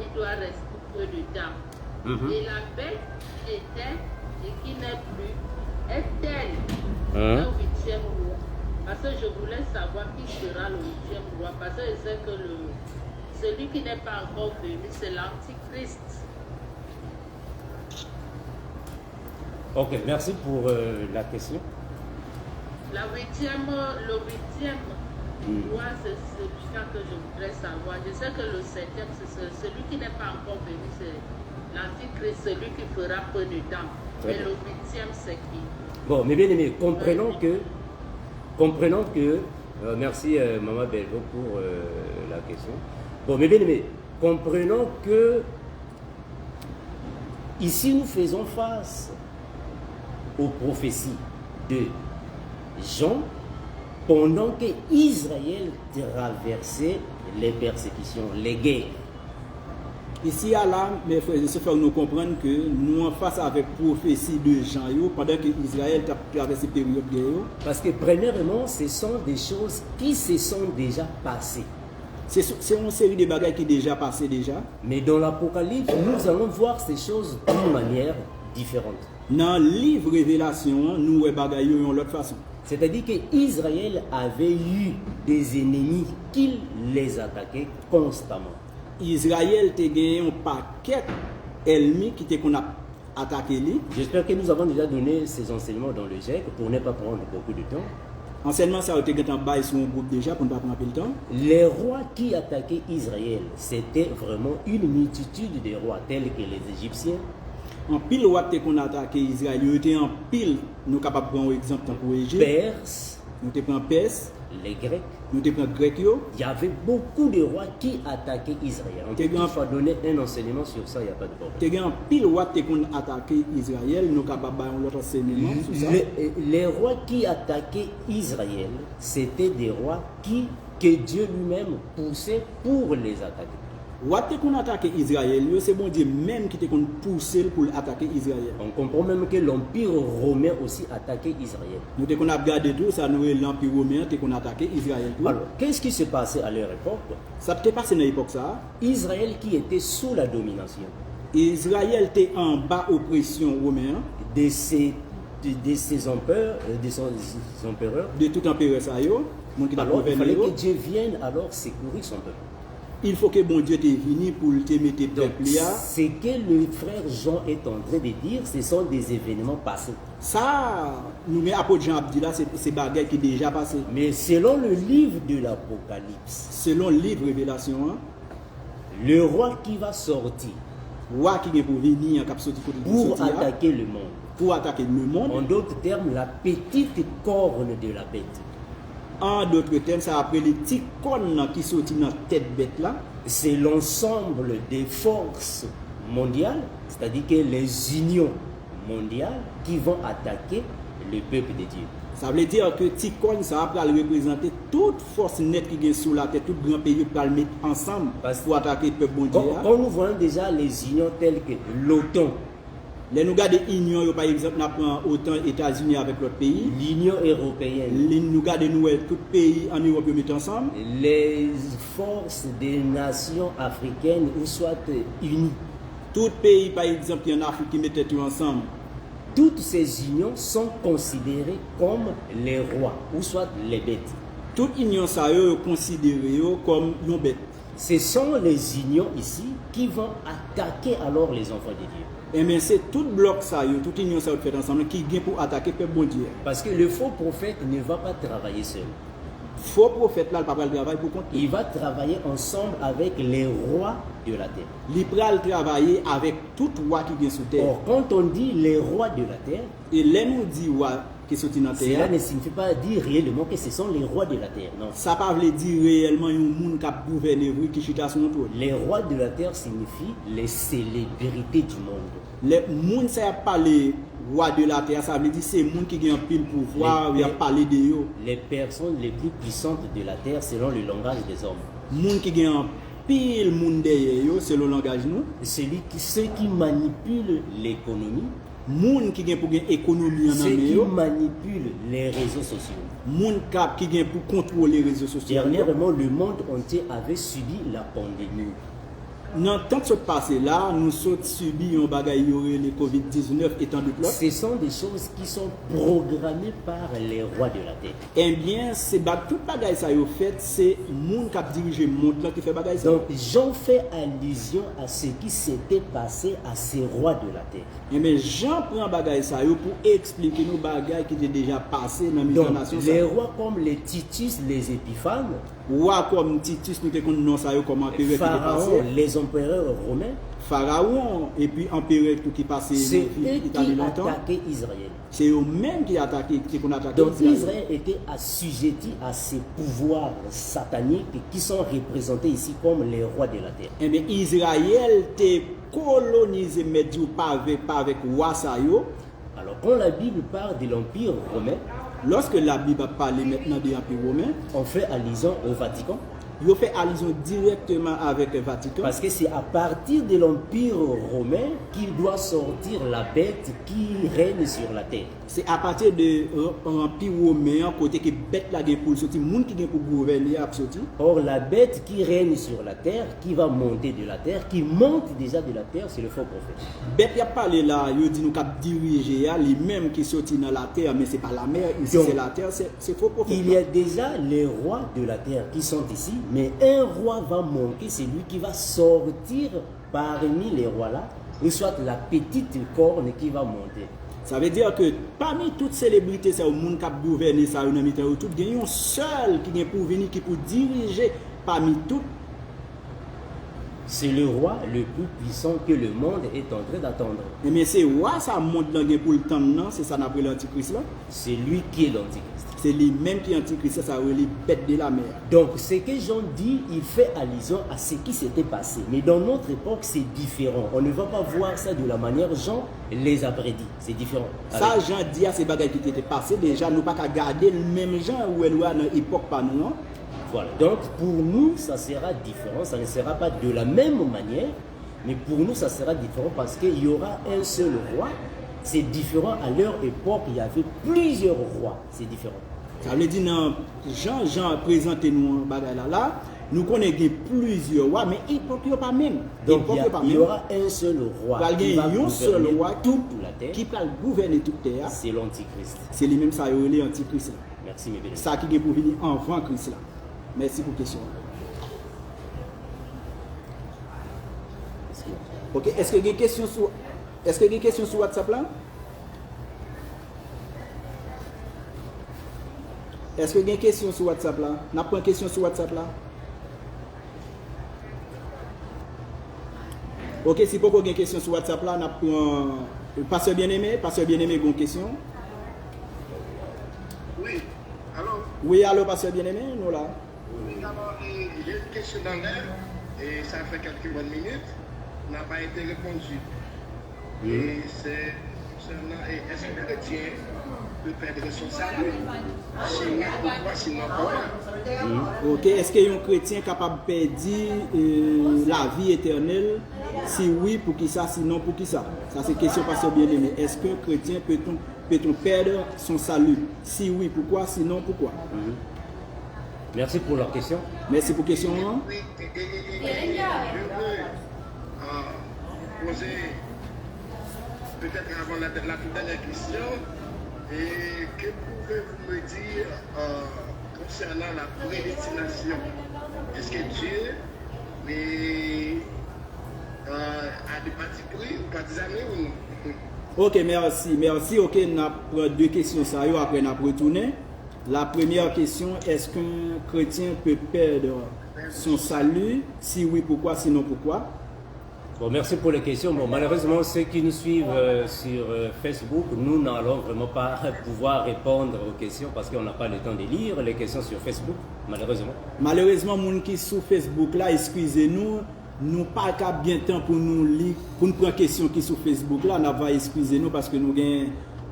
il doit rester peu de temps. Et la bête était, et qui n'est plus, est-elle un 8e roi? Parce que je voulais savoir qui sera le 8e roi. Parce que je sais que celui qui n'est pas encore venu, c'est l'Antichrist. Ok, merci pour la question. Le 8e roi, c'est celui-là que je voudrais savoir. Je sais que le 7e, c'est celui qui n'est pas encore venu, c'est l'Antichrist, celui qui fera peu de temps. Mais le 8e, c'est qui? Bon, mes bien-aimés, comprenons que merci Maman Belvaux pour la question. Bon, mes bien-aimés, comprenons que ici nous faisons face aux prophéties de Jean pendant que Israël traversait les persécutions, les guerres. Ici, là, mes frères et sœurs, nous comprendre que nous en face avec prophétie de Jean, pendant que Israël a traversé la période de guerre. Parce que premièrement, ce sont des choses qui se sont déjà passées. C'est une série de bagages qui est déjà passé déjà. Mais dans l'Apocalypse, nous allons voir ces choses d'une manière différente. Dans le livre Révélation, nous voyons bagages de l'autre façon. C'est-à-dire qu'Israël avait eu des ennemis qui les attaquaient constamment. Israël a gagné un paquet d'ennemis qui qu'on a attaqué lui. J'espère que nous avons déjà donné ces enseignements dans le GEC pour ne pas prendre beaucoup de temps. Enseignement, ça a été en bas sur un groupe déjà pour ne pas prendre le temps. Les rois qui attaquaient Israël, c'était vraiment une multitude de rois tels que les Égyptiens. En pile roi qu'on a attaqué Israël, il était en pile, nous sommes capables de prendre un exemple pour l'Égypte. Perse, nous prenons Perse, les Grecs. Nous prenons Grec. Il y avait beaucoup de rois qui attaquaient Israël. On peut donner un enseignement sur ça, il n'y a pas de problème. Il y a un pile roi qui a attaqué Israël, nous sommes capables de prendre l'autre enseignement sur ça. Les rois qui attaquaient Israël, c'était des rois que Dieu lui-même poussait pour les attaquer. Roi qui a attaqué Israël, c'est bon Dieu même qui a poussé pour attaquer Israël. On comprend même que l'Empire romain aussi attaquait Israël. Nous avons regardé tout ça, nous l'Empire romain qui a attaqué Israël. Alors, qu'est-ce qui se passait à leur époque? Ça s'est passé dans l'époque ça. Israël qui était sous la domination. Israël était en bas oppression romaine. De ses empereurs, de tout empereur ça yo. Alors, il fallait que Dieu vienne alors secourir son peuple. il faut que bon Dieu te venu pour te mettre Donc, peuple là. ce que le frère Jean est en train de dire, ce sont des événements passés. Ça, nous mais apôtre Jean a dit là, c'est bagaille qui est déjà passé. Mais selon le livre de l'Apocalypse, Selon le livre Révélation, hein, le roi qui va sortir roi qui vient pour venir en cap sorti côté de pour sortir là, attaquer le monde, pour attaquer le en monde. d'autres termes, la petite corne de la bête, En d'autres termes, ça après les petits cornes qui sortent dans la tête bête là. c'est l'ensemble des forces mondiales, c'est-à-dire que les unions mondiales qui vont attaquer le peuple de Dieu. Ça veut dire que Ticon, ça va représenter toute force nette qui est sur la tête, tout grand pays pour le mettre ensemble pour attaquer le peuple bon Dieu. Quand nous voyons déjà les unions telles que l'OTAN, Les nous regardons l'Union, par exemple, nous prenons autant États-Unis avec l'autre pays. l'Union européenne, Nous regardons nous, tout pays en Europe mettent ensemble. les forces des nations africaines ou soit unies, Tout pays, par exemple, qui en Afrique qui mettent tout ensemble. toutes ces unions sont considérées comme les rois ou soit les bêtes. Toute union, ça est considéré comme une bête. Ce sont les unions ici qui vont attaquer alors les enfants de Dieu. Et bien, c'est tout bloc, ça est, toute union, ça fait ensemble, qui vient pour attaquer le peuple bon Dieu. Parce que le faux prophète ne va pas travailler seul. Faux prophète là, le papa le travail pour compte. Il va travailler ensemble avec les rois de la terre. Il va travailler avec tout roi qui vient sur terre. Or, quand on dit les rois de la terre, Et là, nous dit roi qui sont dans cela terre. ne signifie pas dire réellement que ce sont les rois de la terre. Non. Ça ne veut pas dire réellement un monde qui a gouverné qui chita sur notre. Les rois de la terre signifient les célébrités du monde. Les gens qui parlé roi de la terre, ça veut dire c'est les gens qui ont un pile pouvoir, Les- il a parlé de eux. Les personnes les plus puissantes de la terre selon le langage des hommes. Les gens qui ont un pile monde derrière eux, selon le langage nous. Ceux qui manipulent l'économie, Les gens qui ont pour une économie en ceux qui Amérique. manipulent les réseaux sociaux. Les gens qui ont pour contrôler les réseaux sociaux. Dernièrement, le monde entier avait subi la pandémie. Dans tant que ce passé là, nous sommes subi un bagaille le Covid-19 étant de l'autre. Ce sont des choses qui sont programmées par les rois de la terre. Eh bien, c'est tout bagaille ça yo fait, c'est moun qui a dirigé le monde là qui fait bagaille ça. Donc, Jean fait allusion à ce qui s'était passé à ces rois de la terre. Eh bien, Jean prend bagaille ça yo pour expliquer nous bagaille qui était déjà passé dans Donc, la nation. les rois comme les Titus, les Épiphanes, Roi comme Titus, nous te connaissons non ça yo comme empereur qui était Pharaon, passé. les empereurs romains, Pharaon et puis empereur tout qui passé c'est eux Italie qui longtemps. attaquaient Israël. C'est eux mêmes qui attaquaient, qui ont attaqué. Donc Israël était assujetti à ces pouvoirs sataniques qui sont représentés ici comme les rois de la terre. Eh bien, Israël te colonisé mais du pas avec roi ça yo. Alors quand la Bible parle de l'Empire romain, Lorsque la Bible a parlé maintenant de l'Empire romain, on fait allusion au Vatican. il fait allusion directement avec le Vatican. Parce que c'est à partir de l'Empire romain qu'il doit sortir la bête qui règne sur la terre. C'est à partir de l'Empire romain, côté que bête la guerre pour sortir, monde qui vient pour gouverner a sorti. Or, la bête qui règne sur la terre, qui va monter de la terre, qui monte déjà de la terre, c'est le faux prophète. Bête y a parlé là, il dit nous cap diriger les mêmes qui sorti dans la terre, mais c'est pas la mer, ici Donc, c'est la terre, c'est faux prophète. Il y a déjà les rois de la terre qui sont ici, mais un roi va manquer, c'est lui qui va sortir parmi les rois là, ou soit la petite corne qui va monter. Ça veut dire que parmi toutes les célébrités, c'est au monde qui a gouverné ça, il y a tout, il y a un seul qui vient pour venir, qui pour diriger parmi toutes. C'est le roi le plus puissant que le monde est en train d'attendre. Mais c'est roi ça monte dans le pour le temps, non? C'est ça qu'on appelle l'antichrist là. C'est lui qui est l'antichrist. C'est lui-même qui est antichrist, ça veut les bêtes de la mer. Donc, ce que Jean dit, il fait allusion à ce qui s'était passé. Mais dans notre époque, c'est différent. On ne va pas voir ça de la manière Jean les a prédit. C'est différent. Ça, Jean dit à ces bagages qui étaient passés, déjà, nous pas qu'à garder le même Jean où elle est dans l'époque pas nous. Voilà. Donc, pour nous, ça sera différent. Ça ne sera pas de la même manière. Mais pour nous, ça sera différent parce qu'il y aura un seul roi. C'est différent. À leur époque, il y avait plusieurs rois. C'est différent. Ça veut dire, non, Jean a présenté nous un bagage là, nous connaissons plusieurs rois, mais l'époque n'est pas même. Donc, il y aura un seul roi qui va un seul gouverner roi toute la terre. qui va gouverner toute la terre. C'est l'antichrist. C'est lui-même ça, il est antichrist là. Merci, mes bénéfices. Ça qui est pour venir avant Christ là. Merci pour la question. Ok, est-ce que vous avez des questions sur WhatsApp là? Est-ce que vous avez des questions sur WhatsApp là? On a pas une question sur WhatsApp là? Ok, si vous avez des questions sur WhatsApp là, on a pasteur bien-aimé, une question. Oui, alors, Oui, allô, pasteur bien-aimé, nous là. oui, alors, j'ai une question dans l'air, et ça fait quelques bonnes minutes, n'a pas été répondu. Et c'est concernant, est-ce que le chrétien peut perdre son salut? Sinon, pourquoi, sinon, pourquoi? Ok, est-ce qu'il y a un chrétien capable de perdre la vie éternelle? Si oui, pour qui ça? Sinon, pour qui ça? Ça, c'est question pasteur bien-aimé. Est-ce que chrétien peut-on perdre son salut? Si oui, pourquoi? Sinon, pourquoi? Merci pour leur question. Merci pour la question. Hein? Oui, je veux poser, peut-être avant la toute dernière question, et que pouvez-vous me dire concernant la prédestination? Est-ce que Dieu a des partis pris ou partis amis ou non? Ok, merci. Ok, on a deux questions, ça y est, après on a retourné. La première question, est-ce qu'un chrétien peut perdre son salut? Si oui, pourquoi? Sinon, pourquoi? Bon, merci pour les questions. Bon, malheureusement, ceux qui nous suivent sur Facebook, nous n'allons vraiment pas pouvoir répondre aux questions parce qu'on n'a pas le temps de lire les questions sur Facebook, malheureusement. Malheureusement, les gens qui sont sur Facebook là, excusez-nous, nous pas qu'à bien temps pour nous lire, pour nous prendre questions qui sont sur Facebook là, on va excusez-nous parce que nous avons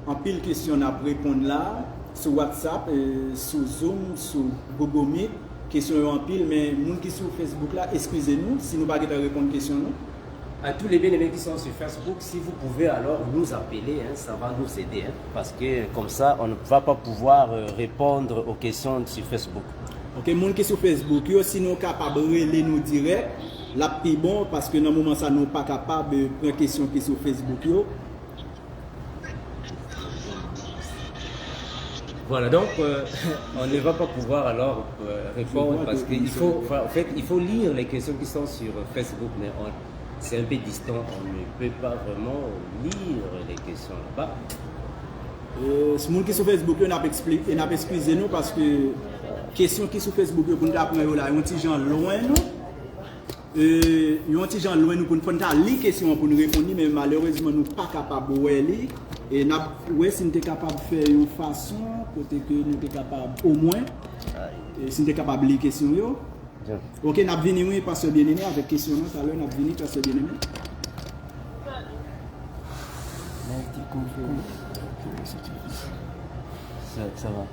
en pile de questions à répondre là, sur WhatsApp, sur Zoom, sur Google Meet, questions en pile, mais les gens qui sont sur Facebook là, excusez-nous si nous ne pouvons pas répondre aux questions. Non? À tous les bien-aimés qui sont sur Facebook, si vous pouvez alors nous appeler, hein, ça va nous aider, hein, parce que comme ça, on ne va pas pouvoir répondre aux questions sur Facebook. Ok, les gens qui sont sur Facebook, si nous sommes capables de relayer nous direct, là plus bon, parce que dans le moment ça nous pas capables de prendre questions qui sont sur Facebook. Voilà, donc on ne va pas pouvoir alors répondre parce qu'il faut, en fait, il faut lire les questions qui sont sur Facebook, mais c'est un peu distant, on ne peut pas vraiment lire les questions là-bas. Ce monde qui est sur Facebook, on a excusé nous parce que les questions qui sont sur Facebook, pour nous apprendre là, ils ont des gens loin nous. Ils ont des gens loin nous pour nous faire les questions pour nous répondre, mais malheureusement nous ne sommes pas capables de lire. Et si nous sommes capables de faire une façon, peut-être que nous sommes capables au moins, si nous sommes capables de lire les questions. Ok, nous avons venu pasteur bien-aimé avec question tout à l'heure, nous avons venu pasteur bien-aimé. Ça va.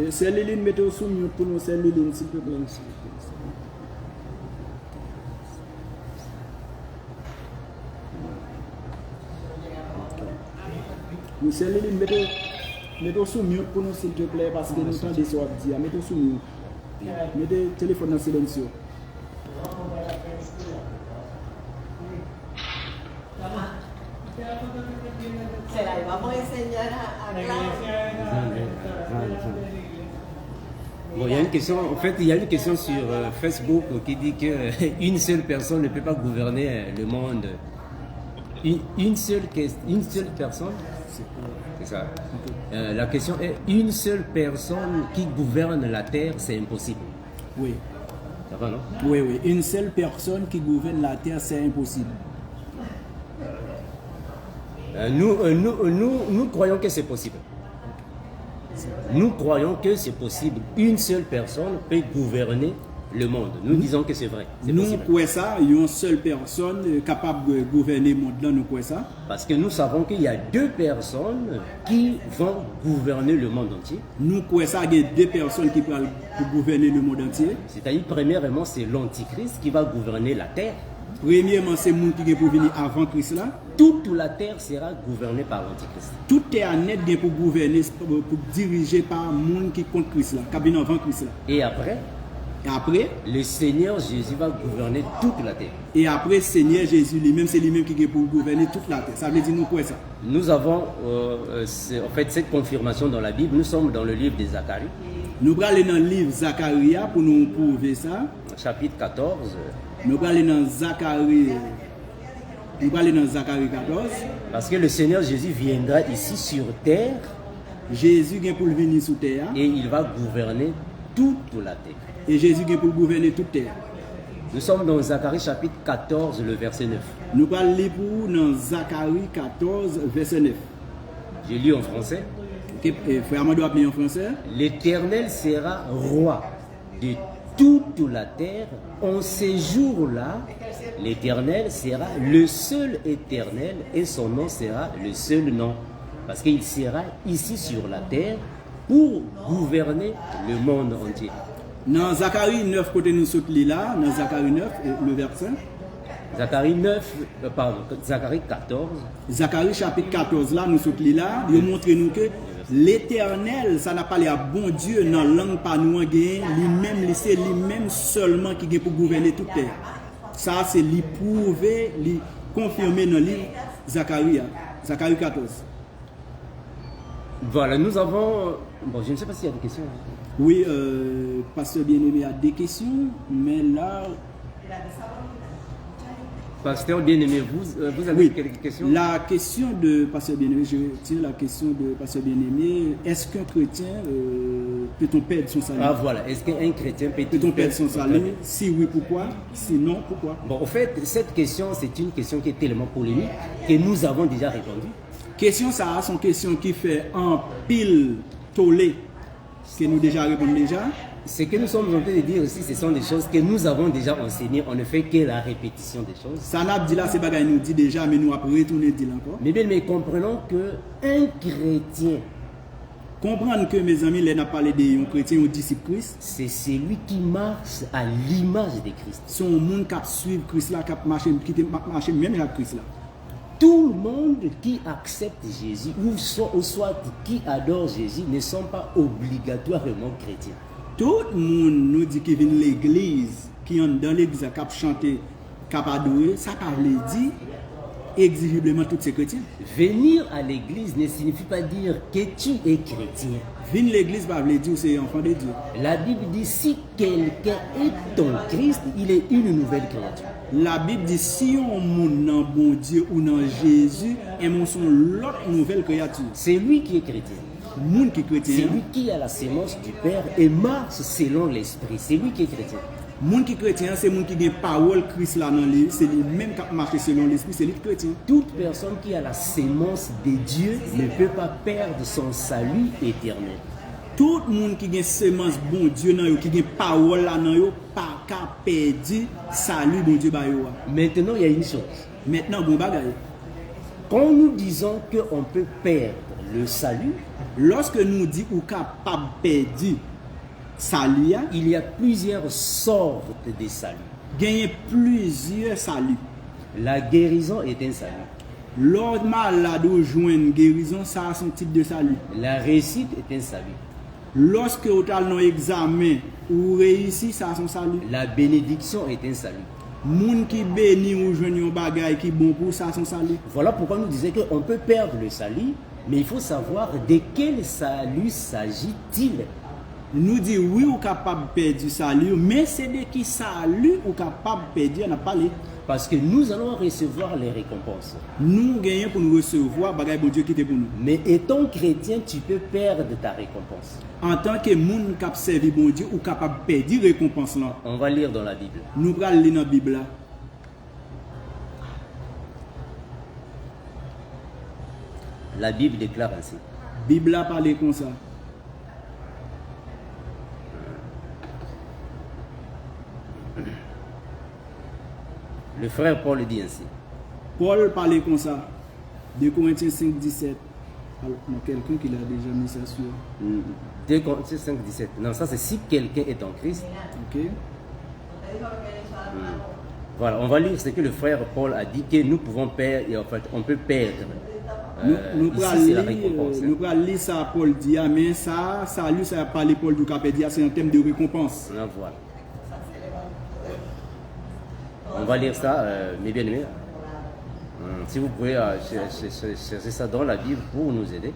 C'est Liline, mettez sous mute pour nous, c'est Liline, s'il te plaît. C'est Liline, mettez sous mute pour nous, s'il te plaît, parce que nous entendons ce qu'on dit. Mettez sous mute. Mettez le téléphone dans silencieux. Será, vamos a enseñar a Bon, il y a une question, en fait, il y a une question sur Facebook qui dit qu'une seule personne ne peut pas gouverner le monde. Une seule personne, c'est ça. La question est, une seule personne qui gouverne la terre, c'est impossible. Oui. Ça va, non? Oui. Une seule personne qui gouverne la terre, c'est impossible. Nous croyons que c'est possible. Nous croyons que c'est possible. Une seule personne peut gouverner le monde. Nous disons que c'est vrai. Nous croyons ça, il y a une seule personne capable de gouverner le monde là, nous croyons ça. Parce que nous savons qu'il y a deux personnes qui vont gouverner le monde entier. Nous croyons ça, il y a deux personnes qui peuvent gouverner le monde entier. C'est-à-dire, premièrement, c'est l'Antichrist qui va gouverner la terre. Premièrement, c'est le monde qui est pour venir avant Christ là. Toute la terre sera gouvernée par l'Antichrist. Tout est en net pour gouverner, pour diriger par le monde qui est contre Christ là, qui vient avant Christ là. Et après, Et après, le Seigneur Jésus va gouverner toute la terre. Seigneur Jésus lui-même, c'est lui-même qui est pour gouverner toute la terre. Ça veut dire nous quoi ça? Nous avons en fait cette confirmation dans la Bible. Nous sommes dans le livre de Zacharie, Nous allons aller dans le livre Zacharie pour nous prouver ça. chapitre 14. Nous allons aller dans Zacharie. Nous allons aller dans Zacharie 14. Parce que le Seigneur Jésus viendra ici sur terre Jésus vient pour venir sur terre. et il va gouverner toute la terre. Et Jésus vient pour gouverner toute terre. Nous sommes dans Zacharie chapitre 14, le verset 9. Nous allons lire pour dans Zacharie 14, verset 9. Je lis en français. Ok, frère Amadou a mis en français. L'Éternel sera roi de toute la terre. En ces jours-là, l'Éternel sera le seul éternel et son nom sera le seul nom. Parce qu'il sera ici sur la terre pour gouverner le monde entier. Dans Zacharie 9, côté nous sommes là, dans Zacharie 9, le verset. Zacharie 9, pardon, Zacharie 14. Zacharie chapitre 14, là, nous sommes là, il montre nous que l'Éternel, ça n'a pas l'air bon Dieu dans la langue pas nous lui-même, c'est lui-même seulement qui est pour gouverner toute terre. Ça, c'est lui prouver, lui confirmer dans le livre Zacharie 14. Voilà, nous avons... Bon, je ne sais pas s'il y a des questions. Oui, pasteur bien-aimé a des questions, mais là... Pasteur bien-aimé, vous avez Oui, quelques questions? la question de pasteur bien-aimé, je tire la question de pasteur bien-aimé, est-ce qu'un chrétien peut-on perdre son salut? Ah voilà, est-ce qu'un chrétien Peut-on perdre son salut? Si oui, pourquoi? Sinon, pourquoi? Bon, au fait, cette question, c'est une question qui est tellement polémique que nous avons déjà répondu. Question ça, sont questions qui fait un pile tollé, que nous déjà répondons déjà. Ce que nous sommes en train de dire aussi, ce sont des choses que nous avons déjà enseignées. On ne fait que la répétition des choses. Ça n'a dit là, c'est bagaille nous dit déjà, mais nous après retourner dire encore. Mais bien, mais comprenons qu'un chrétien, Comprendre que mes amis, là, n'a parlé de chrétiens ou disciples Christ, c'est celui qui marche à l'image de Christ. sont un monde qui suit Christ là, qui marche même avec Christ là. Tout le monde qui accepte Jésus, ou soit qui adore Jésus, ne sont pas obligatoirement chrétiens. Tout le monde nous dit qu'il vient de l'église, qui est dans l'église, qui a chanté, qui a adoré, ça veut dire exigiblement tous ces chrétiens. Venir à l'église ne signifie pas dire que tu es chrétien. Venir à l'église, ça veut dire que c'est enfant de Dieu. La Bible dit si quelqu'un est en Christ, il est une nouvelle créature. La Bible dit si on monte dans bon Dieu ou dans Jésus, et on sont l'autre nouvelle créature. C'est lui qui est chrétien. Monde qui est chrétien. C'est lui qui a la sémence du Père et marche selon l'Esprit. C'est lui qui est chrétien. Monde qui est chrétien, c'est monde qui a parole Christ là dans lui, c'est lui même qui marche selon l'Esprit, c'est lui chrétien. Toute personne qui a la sémence de Dieu ne peut pas perdre son salut éternel. Tout le monde qui a semence bon Dieu dans yo, qui a parole là dans yo, pas qu'à perdre salut bon Dieu ba yo. Maintenant, il y a une chose. Maintenant bon bagaille. Quand nous disons qu'on peut perdre le salut, lorsque nous dit ou capable perdre salut, il y a plusieurs sortes de salut. Gagner plusieurs saluts. La guérison est un salut. L'ordre malade ou joindre guérison, ça a son type de salut. La réussite est un salut. Lorsque vous avez un examen ou réussi, ça a son salut. La bénédiction est un salut. Moun qui bénit ou joindre un bagage qui bon pour ça a son salut. Voilà pourquoi nous disons qu'on peut perdre le salut, mais il faut savoir de quel salut s'agit-il. Nous dit oui ou capable de perdre du salut, mais c'est de qui salut ou capable de perdre, on a parlé. Parce que nous allons recevoir les récompenses. Nous gagnons pour nous recevoir bagay bon Dieu qui était pour nous. Mais étant chrétien, tu peux perdre ta récompense. En tant que moun qui servi bon Dieu ou capable de perdre récompense là. On va lire dans la Bible. Nous allons lire dans la Bible là. La Bible déclare ainsi. Bible a parlé comme ça. Le frère Paul dit ainsi. Paul parlait comme ça. 2 Corinthiens 5, 17. Alors, quelqu'un qui l'a déjà mis ça sur. 2 Corinthiens 5, 17. Non, ça c'est si quelqu'un est en Christ. Ok. Voilà, on va lire ce que le frère Paul a dit, que nous pouvons perdre, et en fait, on peut perdre. Nous ici, c'est la récompense. Nous allons lire ça, Paul dit, mais ça lui, ça a parlé Paul du Capédia, c'est un thème de récompense. Ah, voilà. On va lire ça, mes bien-aimés. Si vous pouvez chercher ça dans la Bible pour nous aider.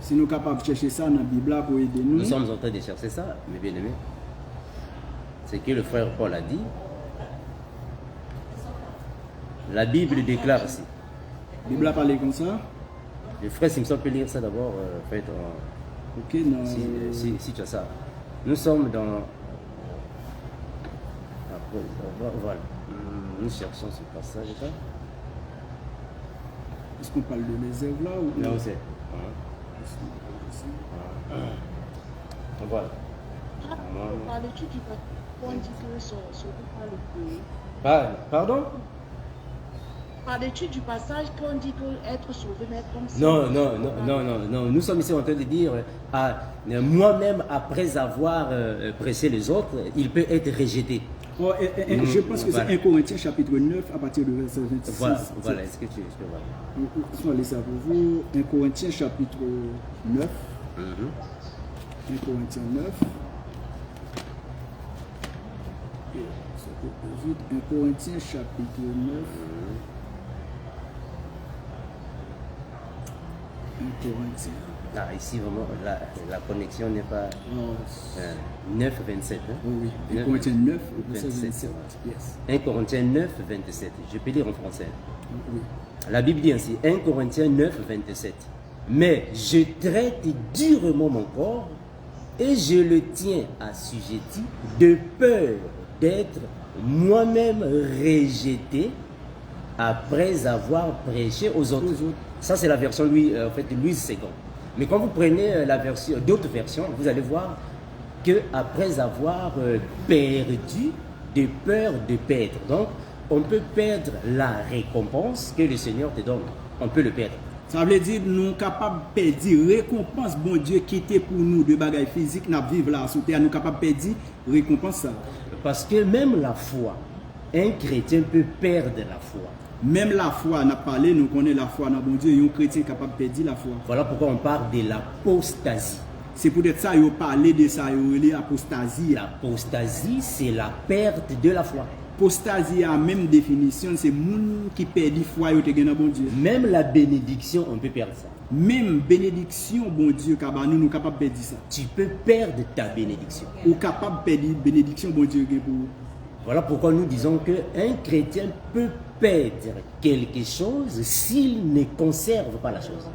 Si nous sommes capables de chercher ça dans la Bible pour aider nous. Nous sommes en train de chercher ça, mes bien-aimés. C'est que le frère Paul a dit. La Bible déclare ici. La Bible a parlé comme ça. Le frère Simpson peut lire ça d'abord, Ok, non. si tu as ça. Nous sommes dans. Voilà. Nous cherchons ce passage-là. Est-ce qu'on parle de réserve là ou... Non, c'est. Voilà. Parles-tu du on dit que son sauvé par le pays? Pardon? Parles-tu du passage qu'on dit qu'être sauvé, mais comme ça? Non. Nous sommes ici en train de dire, moi-même, après avoir pressé les autres, il peut être rejeté. Oh, je pense que c'est 1 Corinthiens chapitre 9 à partir du verset 26. Voilà. Est-ce que tu peux voir? Je vais laisser ça pour vous. 1 Corinthiens chapitre 9. 1 Corinthiens 9. 1 Corinthiens chapitre 9. 1 Corinthiens. Ah, ici, vraiment, la connexion n'est pas 9, 27. Hein? Oui. 1 Corinthiens 9, verset 27. Yes. 1 Corinthiens 9, 27. Je peux lire en français. Oui. La Bible dit ainsi, 1 Corinthiens 9, 27. Mais je traite durement mon corps et je le tiens assujetti de peur d'être moi-même rejeté après avoir prêché aux autres. Ça, c'est la version Louis II. Mais quand vous prenez la version, d'autres versions, vous allez voir que après avoir perdu de peur de perdre. Donc, on peut perdre la récompense que le Seigneur te donne. On peut le perdre. Ça veut dire que nous sommes capables de perdre récompense, bon Dieu, qui était pour nous de bagages physiques, nous vivons là sur terre, nous sommes capables de perdre récompense. Ça. Parce que même la foi, un chrétien peut perdre la foi. Même la foi, on a parlé, nous connaissons la foi dans bon Dieu, un chrétien capable de perdre la foi. Voilà pourquoi on parle de l'apostasie. C'est peut-être ça, ils parlé de ça, ils l'apostasie. L'apostasie, c'est la perte de la foi. L'apostasie a la même définition, c'est les gens qui perdent la foi dans bon Dieu. Même la bénédiction, on peut perdre ça. Même bénédiction, bon Dieu, nous sommes capables de perdre ça. Tu peux perdre ta bénédiction. Ou capable de perdre la bénédiction, bon Dieu, pour vous. Voilà pourquoi nous disons qu'un chrétien peut perdre quelque chose s'il ne conserve pas la chose.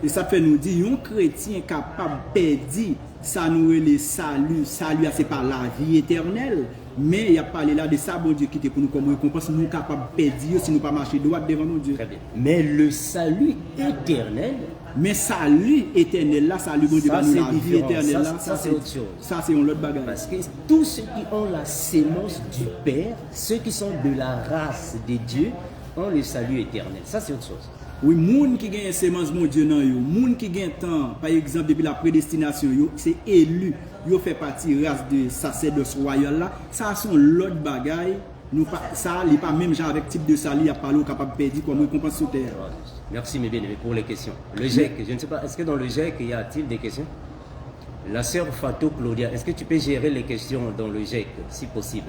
Et ça fait nous dire, un chrétien capable de perdre, ça nous est le salut. Salut, c'est pas la vie éternelle. Mais il y a parlé là de ça, bon Dieu, qui était pour nous comme récompense, nous sommes capables de perdre si nous ne pas marcher droit devant nos Dieu. Très bien. Mais le salut éternel. Mais salut éternel là, salut bon Dieu, ça, nous la vie éternelle là, ça c'est autre chose. Ça c'est un autre bagage. Parce que tous ceux qui ont la sémence du Père, ceux qui sont de la race de Dieu, ont le salut éternel. Ça c'est autre chose. Oui, moun qui gagne sémence mon Dieu nan yo, moun qui gagne temps, par exemple depuis la prédestination yo, c'est élu, yo fait partie race de sacerdoce royal là, ça sont l'autre bagaille. Nous pas ça, il pas même genre avec type de salut à parler capable de perdre comme récompense sur terre. Merci mes bien-aimés pour les questions. Le GEC, je ne sais pas, est-ce que dans le GEC y a-t-il des questions? La sœur Fatou Claudia, est-ce que tu peux gérer les questions dans le GEC si possible?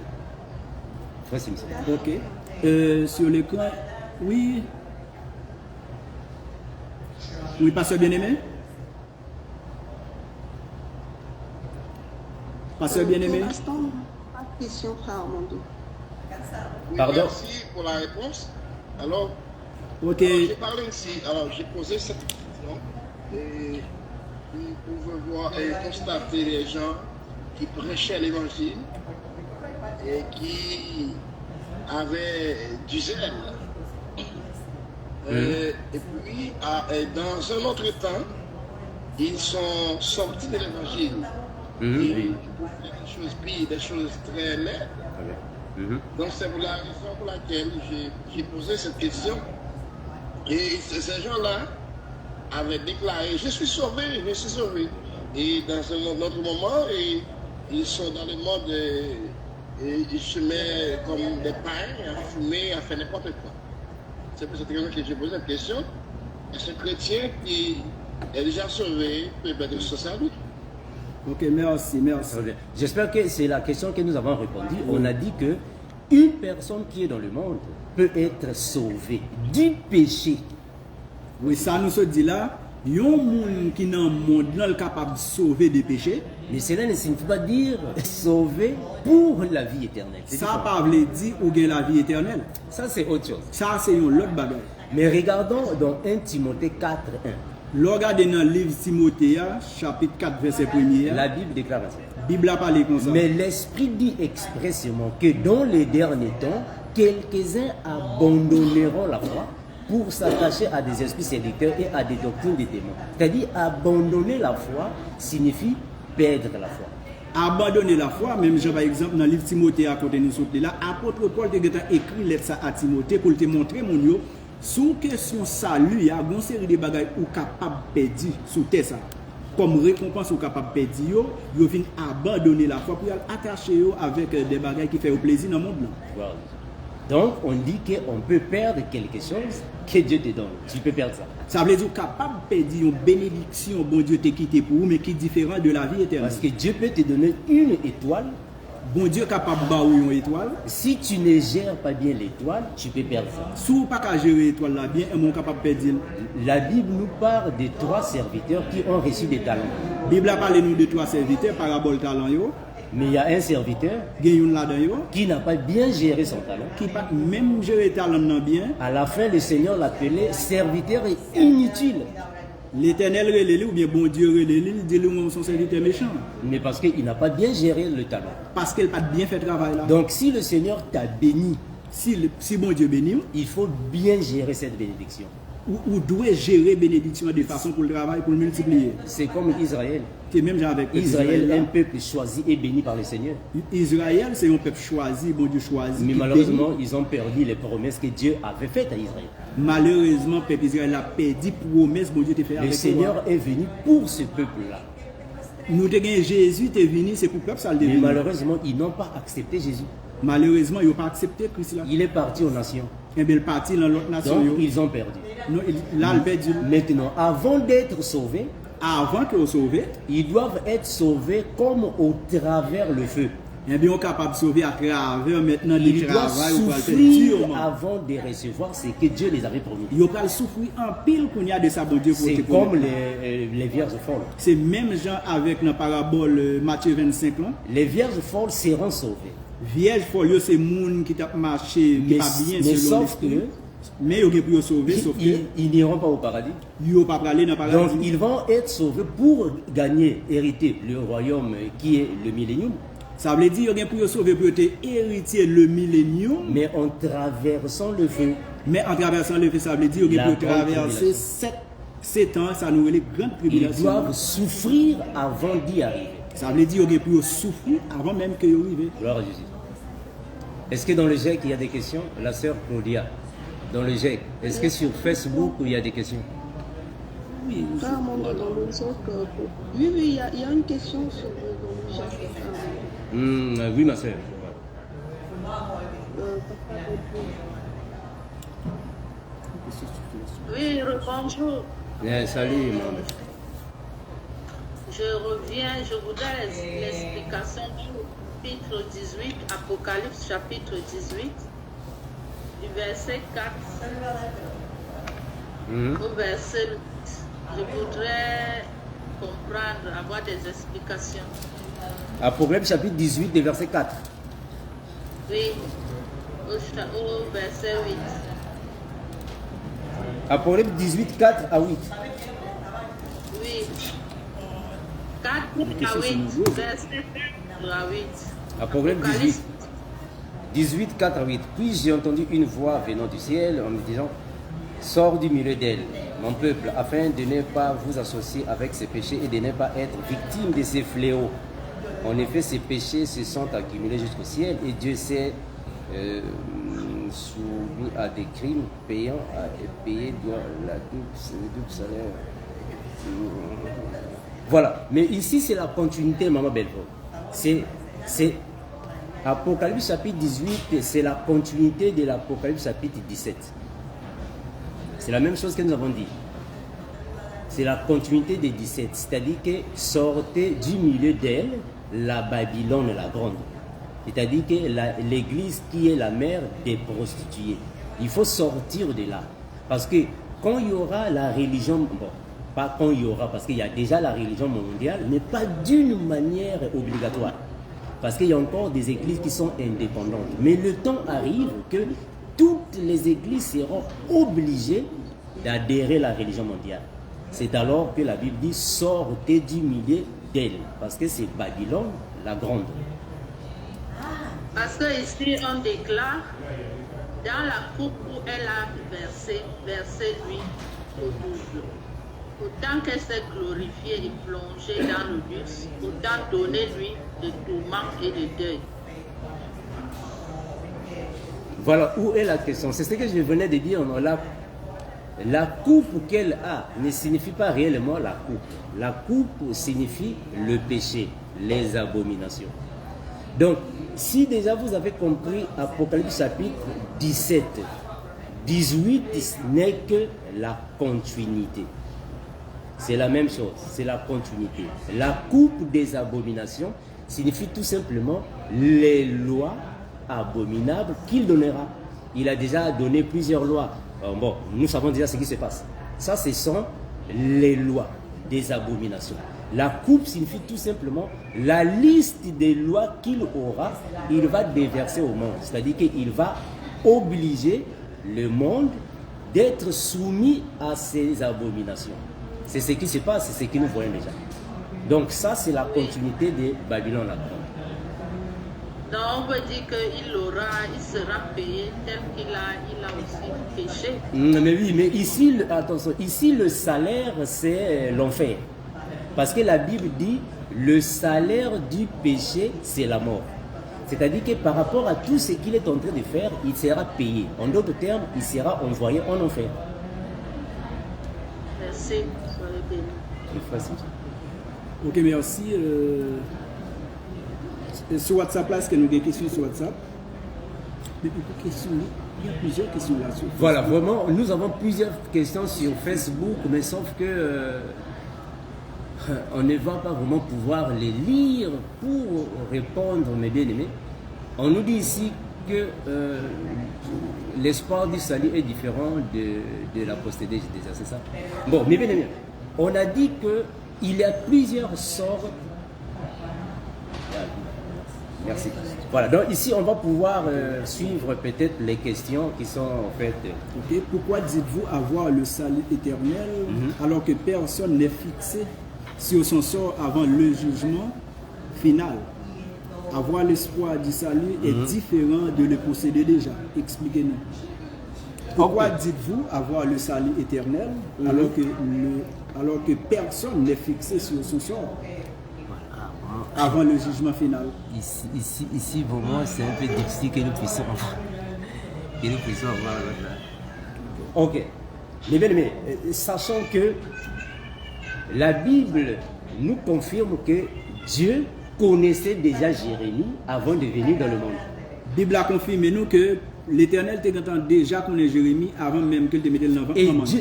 Merci monsieur. Ok. Sur l'écran, oui. Oui, pasteur bien-aimé. Pasteur bien-aimé. Pour l'instant, pas de question, frère Armando. Oui, Pardon. merci pour la réponse. Alors, Ok. j'ai parlé ici, alors j'ai posé cette question et vous pouvez voir et constater les gens qui prêchaient l'évangile et qui avaient du zèle. Et puis, dans un autre temps, ils sont sortis de l'évangile. Ils faisaient des choses pires, des choses très laides. Donc c'est pour la raison pour laquelle j'ai posé cette question. Et ces gens-là avaient déclaré, je suis sauvé. Et dans un autre moment, ils sont dans le monde, et ils se mettent comme des pains, à fumer, à faire n'importe quoi. C'est pour cette raison que j'ai posé cette question. Est-ce qu'un chrétien qui est déjà sauvé peut perdre son salut? Ok, merci. J'espère que c'est la question que nous avons répondu. On a dit que une personne qui est dans le monde peut être sauvée du péché. Oui, ça nous se dit là, il y a un monde qui dans le monde là, capable de sauver des péchés. Mais cela ne signifie pas dire sauvé pour la vie éternelle. C'est Ça différent. pas veut dire ou gain la vie éternelle. Ça, c'est autre chose. Ça, c'est une autre bagaille. Mais regardons dans 1 Timothée 4:1. Regardez dans le livre Timothée, chapitre 4, verset 1er. La Bible déclare ainsi. La Bible a parlé comme ça. Mais l'Esprit dit expressément que dans les derniers temps, quelques-uns abandonneront la foi pour s'attacher à des esprits séducteurs et à des doctrines des démons. C'est-à-dire, abandonner la foi signifie perdre la foi. Abandonner la foi, même j'ai par exemple dans le livre Timothée à côté de nous sauter là, apôtre Paul a écrit lettre ça à Timothée pour te montrer mon yo, sous question salut, il y a une série de bagages ou capable perdre sous terre ça. Comme récompense ou capable perdre yo viennent abandonner la foi pour attacher yo avec des bagages qui fait plaisir dans le monde là. Voilà. Donc, on dit qu'on peut perdre quelque chose que Dieu te donne. Tu peux perdre ça. Ça veut dire capable de perdre une bénédiction, bon Dieu t'a quitté pour vous, mais qui est différent de la vie éternelle. Parce que Dieu peut te donner une étoile. Bon Dieu est capable de bailler une étoile. Si tu ne gères pas bien l'étoile, tu peux perdre ça. Si vous ne pouvez pas gérer l'étoile là bien, on est capable de perdre. La Bible nous parle de 3 serviteurs qui ont reçu des talents. La Bible a parlé nous de 3 serviteurs, parabole talent yo. Mais il y a un serviteur qui n'a pas bien géré son talent. Qui n'a pas même géré talent non bien. À la fin, le Seigneur l'appelait serviteur inutile. L'Éternel relève ou bien bon Dieu relève, il dit lui son serviteur méchant. Mais parce qu'il n'a pas bien géré le talent. Parce qu'il n'a pas bien fait le travail là. Donc si le Seigneur t'a béni, si bon Dieu bénit, il faut bien gérer cette bénédiction. Ou doit gérer bénédiction de façon pour le travail, pour le multiplier. C'est comme Israël. Même avec Israël, un peuple choisi et béni par le Seigneur. Israël, c'est un peuple choisi, bon Dieu choisi. Mais malheureusement, ils ont perdu les promesses que Dieu avait faites à Israël. Malheureusement, le peuple Israël a perdu les promesses que bon Dieu t'a fait avec le Seigneur est venu pour ce peuple-là. Nous avons Jésus est venu, c'est pour le peuple ça le Mais malheureusement, ils n'ont pas accepté Jésus. Malheureusement, ils n'ont pas accepté Christ là. Il est parti aux nations. Et bien, il est parti dans l'autre nation. Donc, ils ont perdu. Non, là, il perdu. Maintenant, avant d'être sauvés, qu'ils soient sauvés, ils doivent être sauvés comme au travers le feu. Eh bien, on est capable de sauver à travers maintenant le travail. Ils doivent souffrir avant de recevoir ce que Dieu les avait promis. Ils doivent souffrir en pile qu'on y a de ça, bon Dieu. C'est comme les vierges folles. C'est même genre avec la parabole Matthieu 25 là. Les vierges folles seront sauvées. Vierge folle, c'est monde qui t'a marché, qui pas bien selon l'esprit. Mais ils pour sauver, sauf que ils n'iront pas au paradis. Ils ne vont pas aller dans le paradis. Donc ils vont être sauvés pour gagner, hériter le royaume qui est le millénium. Ça veut dire qu'ils pour sauver, pour hériter le millénium. Mais en traversant le feu. Mais en traversant le feu, ça veut dire qu'ils pour traverser 7 ans, ça nous relève grande tribulation. Ils doivent souffrir avant d'y arriver. Ça veut dire qu'ils pour souffrir avant même qu'ils arrivent. Gloire à Jésus. Est-ce que dans le GEC il y a des questions? La sœur Claudia, dans le GEC, est-ce que sur Facebook il y a des questions? Oui, carrément dans le GEC. Oui, il y a une question sur le GEC. Oui, ma sœur. Oui, bonjour. Salut, maman. Je reviens, je voudrais l'explication du chapitre 18, Apocalypse chapitre 18, du verset 4 au verset 8. Je voudrais comprendre, avoir des explications. Apocalypse chapitre 18, du verset 4. Oui, au verset 8. Apocalypse 18, 4 à 8. Oui. 4 à 8, verset 4 à 8. Apocalypse 18, 4 à 8. Puis j'ai entendu une voix venant du ciel en me disant: sors du milieu d'elle, mon peuple, afin de ne pas vous associer avec ces péchés et de ne pas être victime de ces fléaux. En effet, ces péchés se sont accumulés jusqu'au ciel et Dieu s'est soumis à des crimes payants à payer le double salaire. Voilà. Mais ici, c'est la continuité, Maman Belfort. C'est Apocalypse chapitre 18, c'est la continuité de l'Apocalypse chapitre 17. C'est la même chose que nous avons dit. C'est la continuité des 17. C'est-à-dire que sortez du milieu d'elle, la Babylone la grande. C'est-à-dire que l'église qui est la mère des prostituées. Il faut sortir de là. Parce que quand il y aura la religion, bon, pas quand il y aura, parce qu'il y a déjà la religion mondiale, mais pas d'une manière obligatoire. Parce qu'il y a encore des églises qui sont indépendantes. Mais le temps arrive que toutes les églises seront obligées d'adhérer à la religion mondiale. C'est alors que la Bible dit « sortez du milieu d'elle », parce que c'est Babylone la grande. Parce que ici on déclare dans la coupe où elle a versé lui au double. Autant qu'elle s'est glorifiée et plongée dans le luxe, autant donner-lui de tourments et de deuil. Voilà où est la question. C'est ce que je venais de dire. La coupe qu'elle a ne signifie pas réellement la coupe. La coupe signifie le péché, les abominations. Donc, si déjà vous avez compris Apocalypse chapitre 17, 18 n'est que la continuité. C'est la même chose, c'est la continuité. La coupe des abominations signifie tout simplement les lois abominables qu'il donnera. Il a déjà donné plusieurs lois. Bon, nous savons déjà ce qui se passe. Ça, ce sont les lois des abominations. La coupe signifie tout simplement la liste des lois qu'il aura, il va déverser au monde. C'est-à-dire qu'il va obliger le monde d'être soumis à ces abominations. C'est ce qui se passe, c'est ce que nous voyons déjà. Donc ça, c'est la continuité de Babylone la grande. Donc on veut dire il sera payé tel qu'il a aussi péché. Mais oui, mais ici, attention, ici le salaire, c'est l'enfer. Parce que la Bible dit, le salaire du péché, c'est la mort. C'est-à-dire que par rapport à tout ce qu'il est en train de faire, il sera payé. En d'autres termes, il sera envoyé en enfer. Merci. Soyez bénis. Ok, merci. Sur WhatsApp, là, est-ce que nous avons des questions sur WhatsApp? Il y a plusieurs questions là-dessus. Voilà, vraiment, nous avons plusieurs questions sur Facebook, mais sauf que on ne va pas vraiment pouvoir les lire pour répondre, mes bien-aimés. On nous dit ici que l'espoir du salut est différent de la postérité, déjà, c'est ça? Bon, mes bien-aimés, on a dit qu'il y a plusieurs sortes. Merci. Voilà, donc ici on va pouvoir suivre peut-être les questions qui sont en fait... Okay. Pourquoi dites-vous avoir le salut éternel alors que personne n'est fixé sur son sort avant le jugement final? Avoir l'espoir du salut est différent de le posséder déjà. Expliquez-nous. Pourquoi dites-vous avoir le salut éternel alors que personne n'est fixé sur son sort avant le jugement final? Ici vraiment, c'est un peu difficile que nous puissions avoir. Ok. Mais bien aimés, sachant que la Bible nous confirme que Dieu connaissait déjà Jérémie avant de venir dans le monde. La Bible a confirmé nous que l'Éternel t'a déjà connu Jérémie avant même qu'il te mette dans le ventre.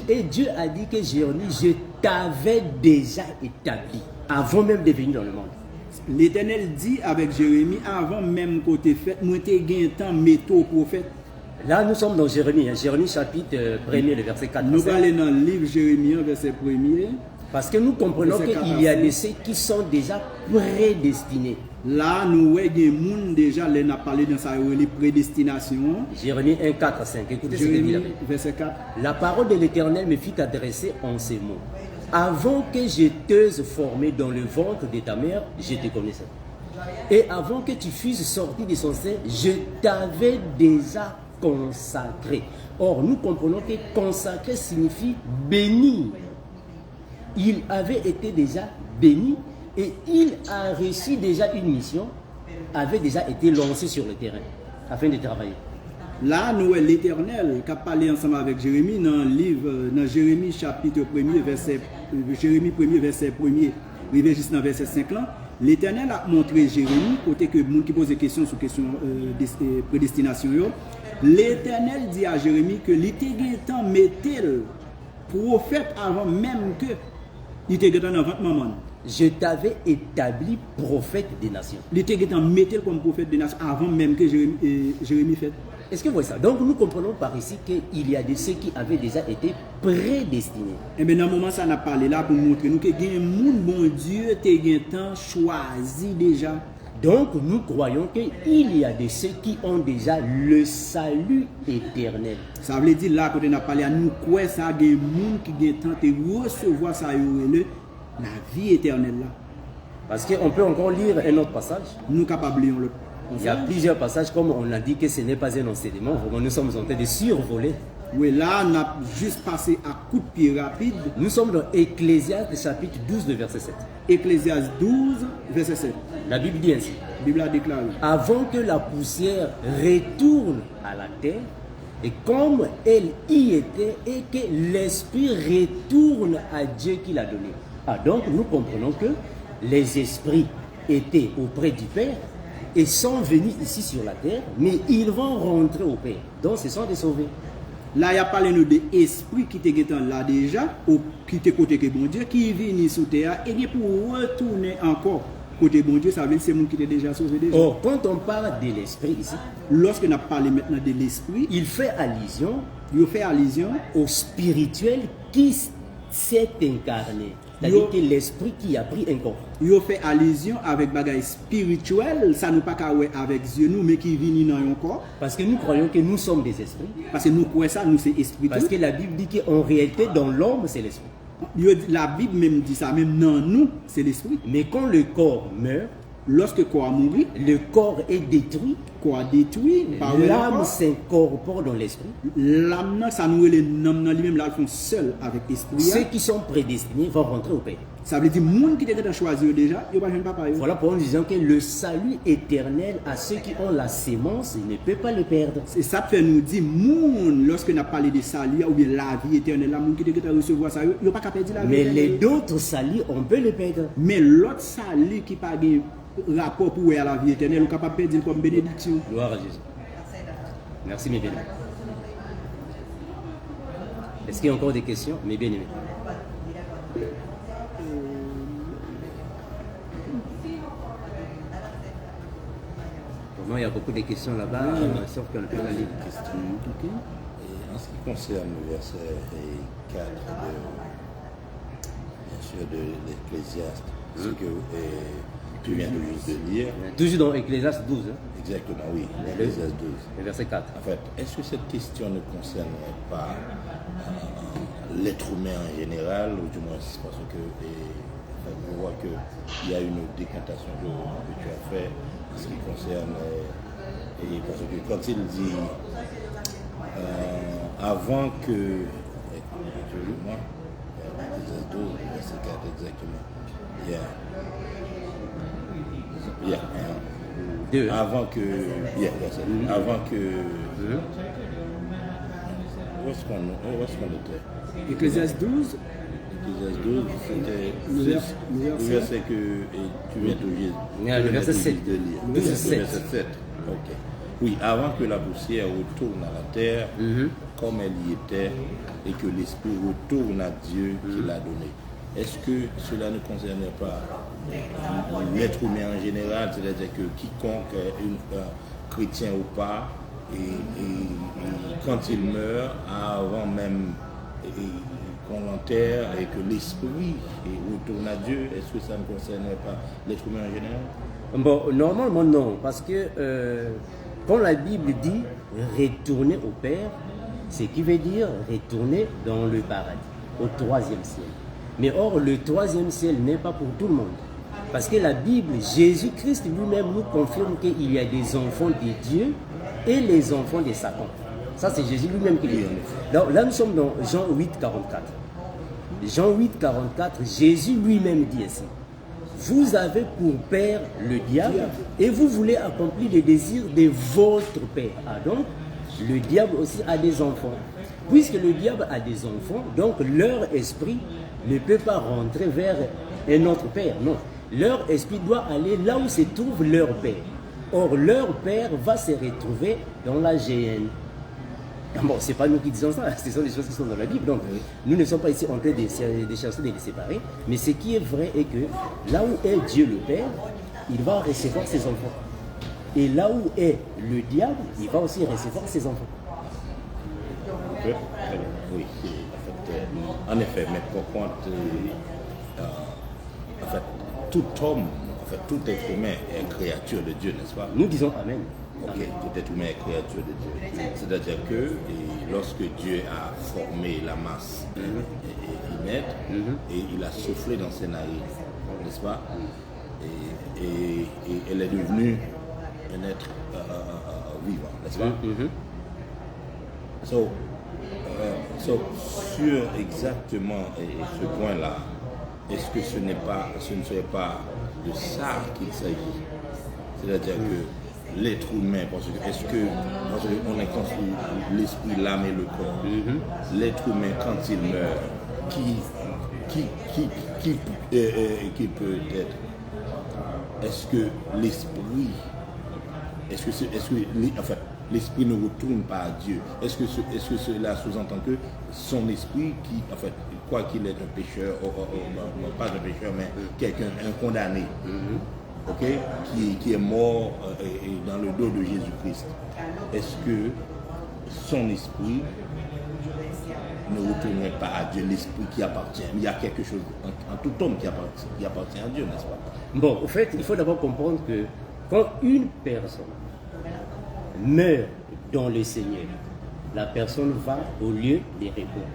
Et Dieu a dit que Jérémie, je t'avais déjà établi avant même de venir dans le monde. L'Éternel dit avec Jérémie avant même qu'on t'ait fait, moi t'ai gagné temps métaux prophète. Là nous sommes dans Jérémie, Jérémie chapitre 1er, le verset 4. Nous allons dans le livre Jérémie, verset 1er. Parce que nous comprenons qu'il y a des ceux qui sont déjà prédestinés. Là, nous voyons des gens déjà, là, on a parlé dans sa prédestination. Jérémie 1, 4, 5. Écoutez Jérémie, ce qu'il dit là. verset 4. La parole de l'Éternel me fit adresser en ces mots. Avant que je t'eusse formé dans le ventre de ta mère, je te connaissais. Et avant que tu fusses sorti de son sein, je t'avais déjà consacré. Or, nous comprenons que consacré signifie béni. Il avait été déjà béni et il a reçu déjà une mission, avait déjà été lancé sur le terrain afin de travailler. Là, nous, l'Éternel qui a parlé ensemble avec Jérémie dans le livre, dans Jérémie chapitre 1er, verset 1er, arrivé juste dans verset 5 là, l'Éternel a montré Jérémie, côté que les gens qui posent des questions sur question de prédestination, l'Éternel dit à Jérémie que l'Éternel mettait le prophète avant même que il était dans le ventre maman. je t'avais établi prophète des nations. Il était mettre comme prophète des nations avant même que Jérémie fait. Est-ce que vous voyez ça? Donc nous comprenons par ici qu'il y a de ceux qui avaient déjà été prédestinés. Et bien dans le moment ça n'a parlé là pour montrer nous que un monde bon Dieu t'a temps choisi déjà. Donc nous croyons qu'il y a de ceux qui ont déjà le salut éternel. Ça veut dire là quand on a parlé à nous quoi ça des monde qui ont tenté recevoir ça la vie éternelle là. Parce qu'on peut encore lire un autre passage. Nous capables de lire l'autre. Il y a plusieurs passages, comme on a dit que ce n'est pas un enseignement, vraiment nous sommes en train de survoler. Oui, là on a juste passé à coup de pied rapide. Nous sommes dans Ecclésiaste chapitre 12, le verset 7. Ecclésiaste 12, verset 7. La Bible dit ainsi. La Bible a déclaré. Avant que la poussière retourne à la terre, et comme elle y était, et que l'esprit retourne à Dieu qui l'a donné. Ah, donc nous comprenons que les esprits étaient auprès du Père et sont venus ici sur la terre, mais ils vont rentrer au Père. Donc ce sont des sauvés. Là, il y a parlé de l'esprit qui était là déjà, qui était côté bon Dieu, qui est venu sur terre et pour retourner encore côté bon Dieu, ça veut dire que c'est le monde qui était déjà sauvé déjà. Or, quand on parle de l'esprit ici, lorsqu'on a parlé maintenant de l'esprit, il fait allusion au spirituel qui s'est incarné. C'est-à-dire que l'esprit qui a pris un corps. Il fait allusion avec bagaille spirituel, ça nous pas avec Dieu nous, mais qui vient dans un corps. Parce que nous croyons que nous sommes des esprits. Parce que nous croyons ça, nous c'est esprit. Parce que la Bible dit qu'en réalité, dans l'homme, c'est l'esprit. La Bible même dit ça, même dans nous, c'est l'esprit. Mais quand le corps meurt, lorsque le corps mourit, le corps est détruit. Corps détruit, l'âme s'incorpore dans l'esprit. L'âme, ça nous est lui-même, là, ils font seul avec l'esprit. Ceux qui sont prédestinés vont rentrer au Père. Ça veut dire que les gens qui étaient choisis déjà, ils ne vont pas parler. Voilà pourquoi nous disons que le salut éternel à ceux qui ont la sémence, ils ne peuvent pas le perdre. Et ça fait nous dire, lorsque nous parlé de salut ou bien la vie éternelle, les gens qui étaient recevoir ça, ils n'ont pas perdre la vie. Mais les autres saluts, on peut le perdre. Mais l'autre salut qui n'a pas de rapport pour à la vie éternelle, on est capable de perdre comme bénédiction. Gloire à Jésus. Merci mes bien-aimés. Est-ce qu'il y a encore des questions, mes bien-aimés? Il y a beaucoup de questions là-bas, sauf qu'on peut aller des questions. Okay. Et en ce qui concerne le verset 4 de l'Ecclésiaste, ce que tu viens de lire. Toujours dans Ecclésiaste 12. Hein? Exactement, oui, Ecclésiaste 12. Le verset 4. En fait, est-ce que cette question ne concernerait pas l'être humain en général, ou du moins parce que on voit qu'il y a une décantation que tu as fait en ce qui concerne, et parce que quand il dit avant que, moi, 12, verset 4 exactement, avant que, avant que, où est-ce qu'on était? Ecclésiaste 12. Ecclésiaste 12, c'était le verset que tu viens de lire. Le verset 7. Le verset 7. Ok. Oui, avant que la poussière retourne à la terre, comme elle y était, et que l'esprit retourne à Dieu qui l'a donné. Est-ce que cela ne concernait pas l'être humain en général, c'est-à-dire que quiconque est chrétien ou pas, et quand il meurt, avant même qu'on l'enterre et que l'esprit retourne à Dieu, est-ce que ça ne concernait pas l'être humain en général? Bon, normalement non, parce que quand la Bible dit retourner au Père, ce qui veut dire retourner dans le paradis, au troisième ciel. Mais or, le troisième ciel n'est pas pour tout le monde. Parce que la Bible, Jésus-Christ lui-même nous confirme qu'il y a des enfants de Dieu et les enfants de Satan. Ça, c'est Jésus lui-même qui le dit. Donc là, nous sommes dans Jean 8, 44. Jean 8, 44, Jésus lui-même dit ainsi. Vous avez pour père le diable et vous voulez accomplir les désirs de votre père. Ah donc, le diable aussi a des enfants. Puisque le diable a des enfants, donc leur esprit ne peut pas rentrer vers un autre père. Non, leur esprit doit aller là où se trouve leur père. Or, leur père va se retrouver dans la géhenne. Bon, c'est pas nous qui disons ça, ce sont des choses qui sont dans la Bible. Donc, nous ne sommes pas ici en train de chercher de les séparer. Mais ce qui est vrai est que là où est Dieu le Père, il va recevoir ses enfants. Et là où est le diable, il va aussi recevoir ses enfants. Oui, en effet, mais quand en fait, tout homme, en fait, tout être humain est créature de Dieu, n'est-ce pas? Nous disons Amen. Ok, tout être humain est créature de Dieu. C'est-à-dire que lorsque Dieu a formé la masse humaine, et il a soufflé dans ses narines, n'est-ce pas? Et elle est devenue un être vivant, n'est-ce pas? So, sur exactement ce point-là, est-ce que ce ne serait pas de ça qu'il s'agit? C'est-à-dire que l'être humain, parce qu'on est construit l'esprit, l'âme et le corps. L'être humain, quand il meurt, qui peut être? Est-ce que l'esprit, l'esprit ne retourne pas à Dieu? Est-ce que cela sous-entend que son esprit, qui, en fait, quoi qu'il est un pécheur, non pas un pécheur, mais quelqu'un, un condamné, okay, qui est mort dans le dos de Jésus-Christ, est-ce que son esprit ne retournerait pas à Dieu, l'esprit qui appartient? Il y a quelque chose en tout homme qui appartient à Dieu, n'est-ce pas? Bon, au fait, il faut d'abord comprendre que quand une personne meurt dans le Seigneur, la personne va au lieu de repos.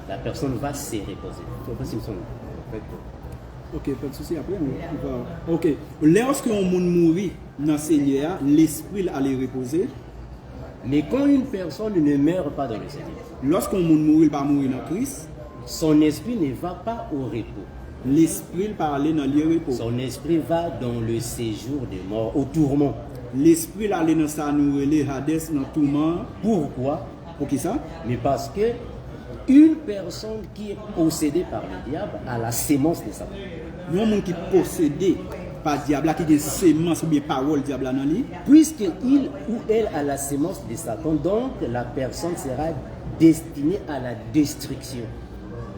La personne va se reposer. Ok, pas de souci. Après, on va... Ok. Lorsque on mourit dans le Seigneur, l'esprit allait reposer. Mais quand une personne ne meurt pas dans le Seigneur, lorsqu'on mourit, pas mourir dans Christ, son esprit ne va pas au repos. L'esprit parle dans le repos. Son esprit va dans le séjour des morts, au tourment. L'esprit allait dans sa nouvelle Hades, dans le tourment. Pourquoi? Pour qui ça? Mais parce que une personne qui est possédée par le diable a la sémence de Satan. Il y a un monde qui est possédé par le diable, qui a des sémences ou bien paroles diable dans lui. Puisqu'il ou elle a la sémence de Satan, donc la personne sera destinée à la destruction.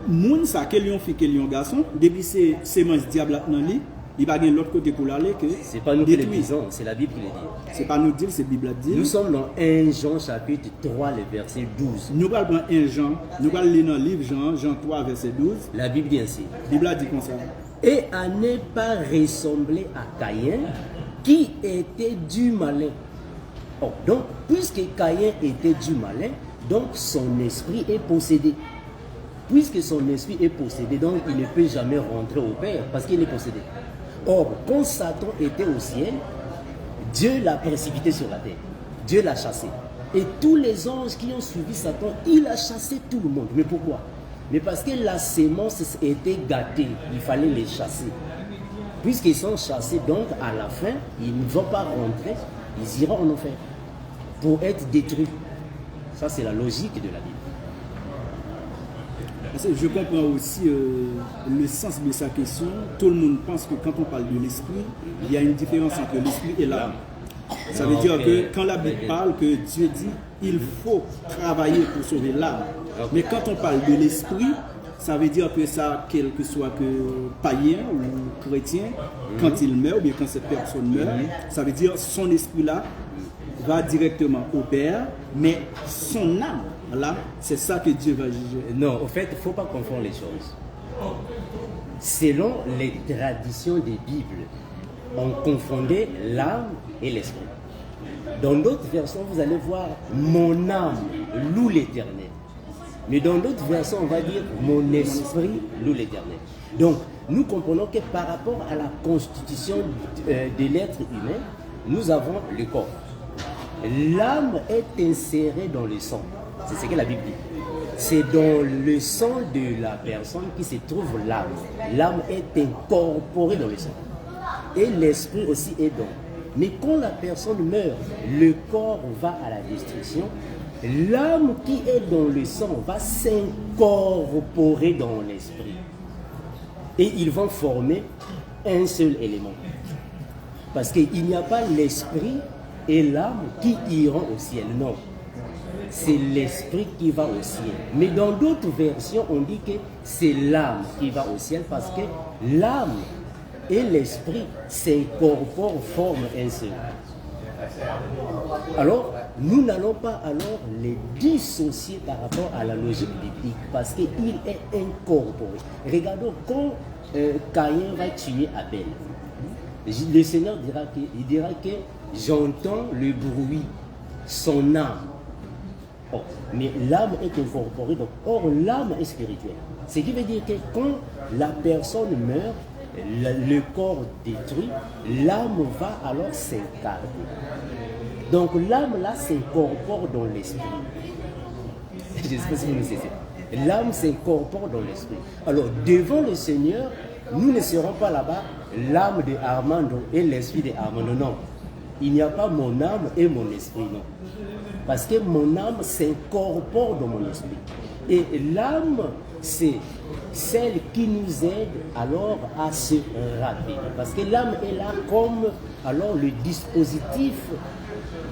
Moun ça quel lion fait quel lion garçon depuis c'est sémence diable dans lui, il va gagner l'autre côté pour l'aller que c'est pas nous qui le disons, c'est la Bible qui le dit. C'est pas nous dire, c'est la Bible qui dit. Nous sommes dans 1 Jean chapitre 3 le verset 12. Nous allons prendre 1 Jean, nous allons lire dans le livre Jean 3 verset 12. La Bible dit ainsi. La Bible dit comme ça. Et à ne pas ressembler à Caïn qui était du malin. Oh, donc puisque Caïn était du malin, donc son esprit est possédé. Puisque son esprit est possédé, donc il ne peut jamais rentrer au Père parce qu'il est possédé. Or, quand Satan était au ciel, Dieu l'a précipité sur la terre. Dieu l'a chassé. Et tous les anges qui ont suivi Satan, il a chassé tout le monde. Mais pourquoi? Mais parce que la sémence était gâtée. Il fallait les chasser. Puisqu'ils sont chassés, donc à la fin, ils ne vont pas rentrer. Ils iront en enfer pour être détruits. Ça, c'est la logique de la Bible. Je comprends aussi le sens de sa question. Tout le monde pense que quand on parle de l'esprit, il y a une différence entre l'esprit et l'âme. Ça veut dire que quand la Bible parle que Dieu dit il faut travailler pour sauver l'âme. Mais quand on parle de l'esprit, ça veut dire que ça, quel que soit que païen ou chrétien, quand il meurt ou bien quand cette personne meurt, ça veut dire son esprit là va directement au Père, mais son âme là, c'est ça que Dieu va juger. Non, au fait, il ne faut pas confondre les choses. Selon les traditions des Bibles, on confondait l'âme et l'esprit. Dans d'autres versions, vous allez voir mon âme loue l'Éternel. Mais dans d'autres versions, on va dire mon esprit loue l'Éternel. Donc, nous comprenons que par rapport à la constitution de l'être humain, nous avons le corps. L'âme est insérée dans le sang. C'est ce que la Bible dit. C'est dans le sang de la personne qui se trouve l'âme. L'âme est incorporée dans le sang. Et l'esprit aussi est dans. Mais quand la personne meurt, le corps va à la destruction. L'âme qui est dans le sang va s'incorporer dans l'esprit. Et ils vont former un seul élément. Parce qu'il n'y a pas l'esprit et l'âme qui iront au ciel. Non. c'est l'esprit qui va au ciel. Mais dans d'autres versions, on dit que c'est l'âme qui va au ciel parce que l'âme et l'esprit s'incorporent, forment un seul. Alors, nous n'allons pas alors les dissocier par rapport à la logique biblique parce qu'il est incorporé. Regardons quand Caïn va tuer Abel. Le Seigneur dira que j'entends le bruit, son âme. Oh, mais l'âme est incorporée, donc or l'âme est spirituelle. Ce qui veut dire que quand la personne meurt, le corps détruit, l'âme va alors s'incarner. Donc l'âme là s'incorpore dans l'esprit. Je ne sais pas si vous me savez. L'âme s'incorpore dans l'esprit. Alors devant le Seigneur, nous ne serons pas là-bas l'âme de Armando et l'esprit de Armando. Non. Il n'y a pas mon âme et mon esprit, non. Parce que mon âme s'incorpore dans mon esprit. Et l'âme, c'est celle qui nous aide alors à se rappeler. Parce que l'âme est là comme alors le dispositif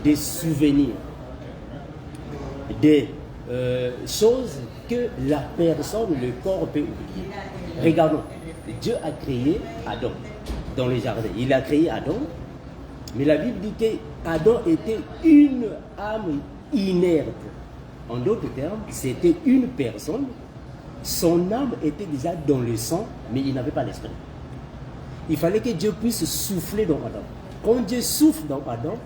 des souvenirs, des choses que la personne, le corps peut oublier. Regardons, Dieu a créé Adam dans le jardin. Il a créé Adam, mais la Bible dit qu'Adam était une âme inerte. En d'autres termes, c'était une personne, son âme était déjà dans le sang, mais il n'avait pas l'esprit. Il fallait que Dieu puisse souffler dans Adam. Quand Dieu souffle dans Adam,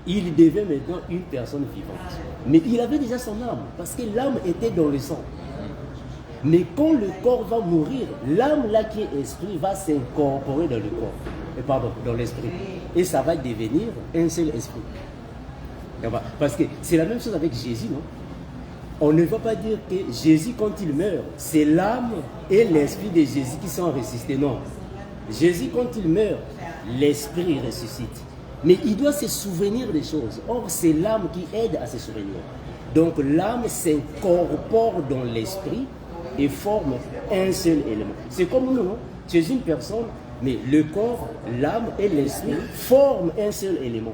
il devait maintenant une personne vivante. Mais il avait déjà son âme, parce que l'âme était dans le sang. Mais quand le corps va mourir, l'âme là qui est esprit va s'incorporer dans le corps, dans l'esprit. Et ça va devenir un seul esprit. Parce que c'est la même chose avec Jésus, non? On ne va pas dire que Jésus, quand il meurt, c'est l'âme et l'esprit de Jésus qui sont ressuscités. Non. Jésus, quand il meurt, l'esprit ressuscite. Mais il doit se souvenir des choses. Or, c'est l'âme qui aide à se souvenir. Donc, l'âme s'incorpore dans l'esprit et forme un seul élément. C'est comme nous, non? Tu es une personne, mais le corps, l'âme et l'esprit forment un seul élément.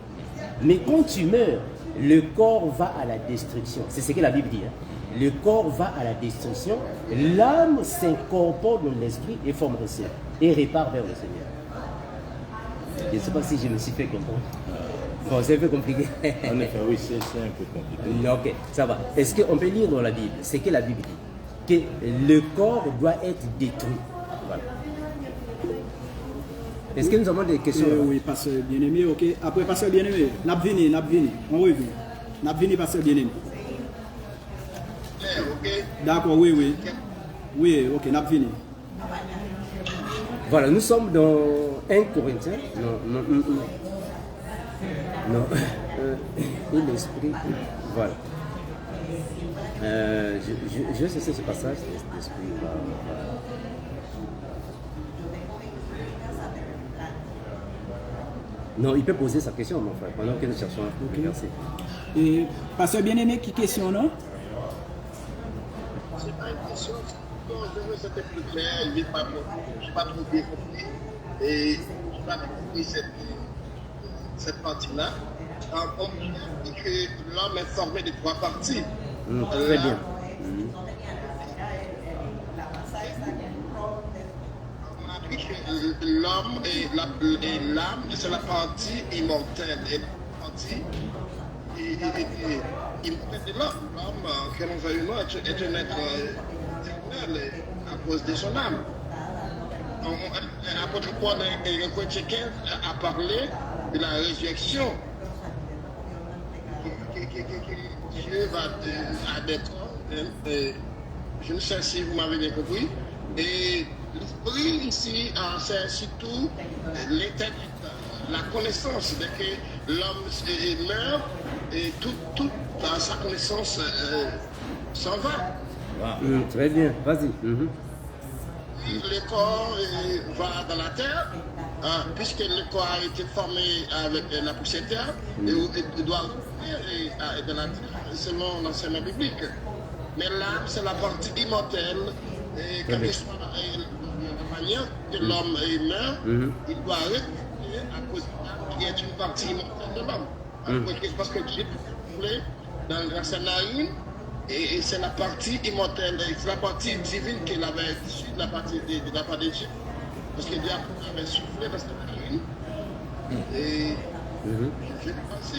Mais quand tu meurs, le corps va à la destruction. C'est ce que la Bible dit. Hein? Le corps va à la destruction, l'âme s'incorpore dans l'esprit et forme un seul. Et repart vers le Seigneur. Je ne sais pas si je me suis fait comprendre. Bon, c'est un peu compliqué. En effet, oui, c'est un peu compliqué. Ok, ça va. Est-ce qu'on peut lire dans la Bible? C'est que la Bible dit que le corps doit être détruit. Voilà. Est-ce que nous avons des questions? Oui, pasteur bien-aimé, ok. Après, pasteur bien-aimé, n'a venu. On revient. N'a venu, pasteur bien-aimé. Ok. D'accord, oui. Oui, ok, n'a venu. Voilà, nous sommes dans 1 Corinthiens. Non. Et l'esprit. Voilà. Je vais cesser ce passage. L'esprit va. Non, il peut poser sa question, mon frère, pendant que nous cherchons le verset. Et pasteur bien-aimé, qui question, non? C'est pas une question. Non, je veux c'était plus clair. Je n'ai pas trop bien compris. Et je n'ai pas compris cette partie-là. On dit que l'homme est formé de 3 parties. Très bien. On a dit que l'homme et l'âme, c'est la partie immortelle. Et la partie immortelle de l'homme. L'homme, que nous voyons, est un être éternel à cause de son âme. L'apôtre Paul en Corinthiens 15 a parlé de la résurrection. Dieu va à des corps, je ne sais si vous m'avez bien compris. Et l'esprit ici, c'est surtout l'éternité, la connaissance de que l'homme meurt et toute sa connaissance s'en va. Très bien, vas-y. Le corps va dans la terre, puisque le corps a été formé avec la poussière de terre, et doit revenir dans la terre selon l'enseignement biblique. Mais l'âme, c'est la partie immortelle, et quelle que soit la manière que l'homme meurt, il doit revenir à cause de l'âme qui est une partie immortelle de l'homme. Parce que j'ai soufflé dans la scénario, et c'est la partie immortelle, c'est la partie divine qu'il avait issue de la partie de la part de Dieu. Parce que Dieu avait soufflé dans la scénario. Et je pense que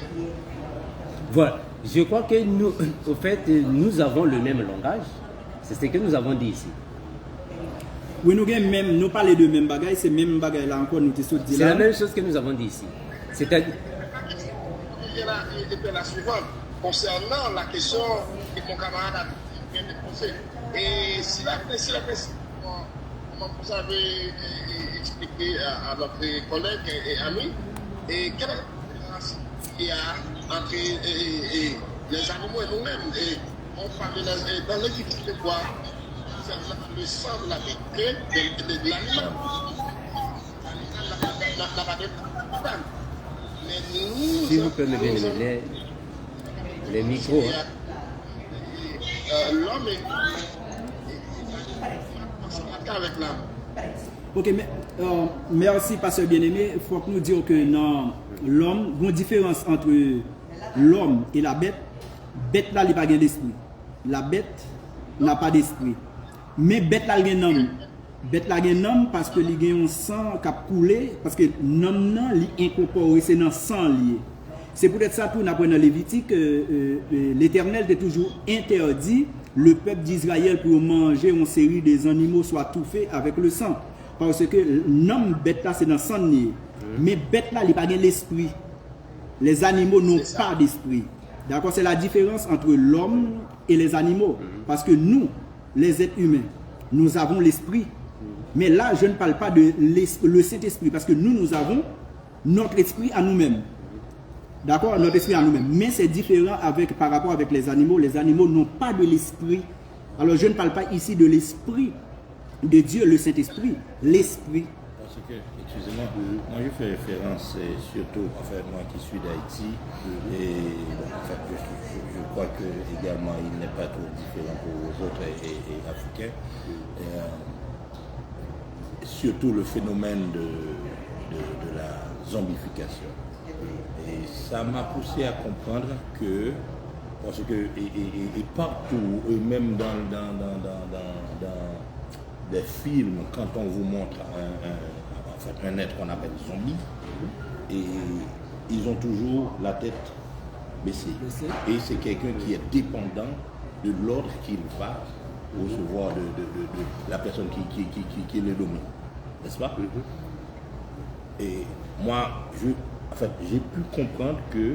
voilà. Je crois que nous, au fait, nous avons le même langage. C'est ce que nous avons dit ici. Oui, nous parlons de même bagaille, c'est même bagaille là encore, nous te dit là. C'est la même chose que nous avons dit ici. C'est-à-dire. Il y a la suivante, concernant la question que mon camarade vient de poser. Et si la question, comme vous avez expliqué à notre collègue et ami, et quelle est la différence qu'il y a entre les animaux et nous-mêmes? On parle dans l'Égypte de quoi? Le sang de la bête de l'animal. Si vous pouvez me donner les micros. L'homme est avec l'âme. Ok, mais merci, pasteur bien-aimé. Il faut que nous disions que dans l'homme, il y a une différence entre l'homme et la bête. Bête là, il n'a pas d'esprit. La bête n'a pas d'esprit. Mais bête là, il y a un homme. Bête là, il y a un homme parce que il y a un sang qui a coulé. Parce que l'homme là, il est incorporé, c'est dans le sang lié. C'est peut-être ça tout, nous apprenons dans Lévitique, l'Éternel était toujours interdit le peuple d'Israël pour manger une série des animaux soit tout fait avec le sang. Parce que l'homme bête là, c'est dans le sang lié. Mais bête là, il n'y a pas l'esprit. Les animaux n'ont pas d'esprit. D'accord, c'est la différence entre l'homme et les animaux. Parce que nous, les êtres humains, nous avons l'esprit. Mais là, je ne parle pas de le Saint-Esprit. Parce que nous avons notre esprit à nous-mêmes. D'accord, notre esprit à nous-mêmes. Mais c'est différent par rapport avec les animaux. Les animaux n'ont pas de l'esprit. Alors, je ne parle pas ici de l'esprit de Dieu, le Saint-Esprit. L'esprit. Parce que, excusez-moi, moi je fais référence surtout, en fait, moi qui suis d'Haïti, et en fait, je crois que également il n'est pas trop différent pour les autres et africains. Surtout le phénomène de la zombification. Et ça m'a poussé à comprendre que, parce que, et partout, et même dans des films, quand on vous montre un être qu'on appelle zombie, et ils ont toujours la tête baissée. Et c'est quelqu'un qui est dépendant de l'ordre qu'il va recevoir de la personne qui le domine. N'est-ce pas? Et moi, j'ai pu comprendre que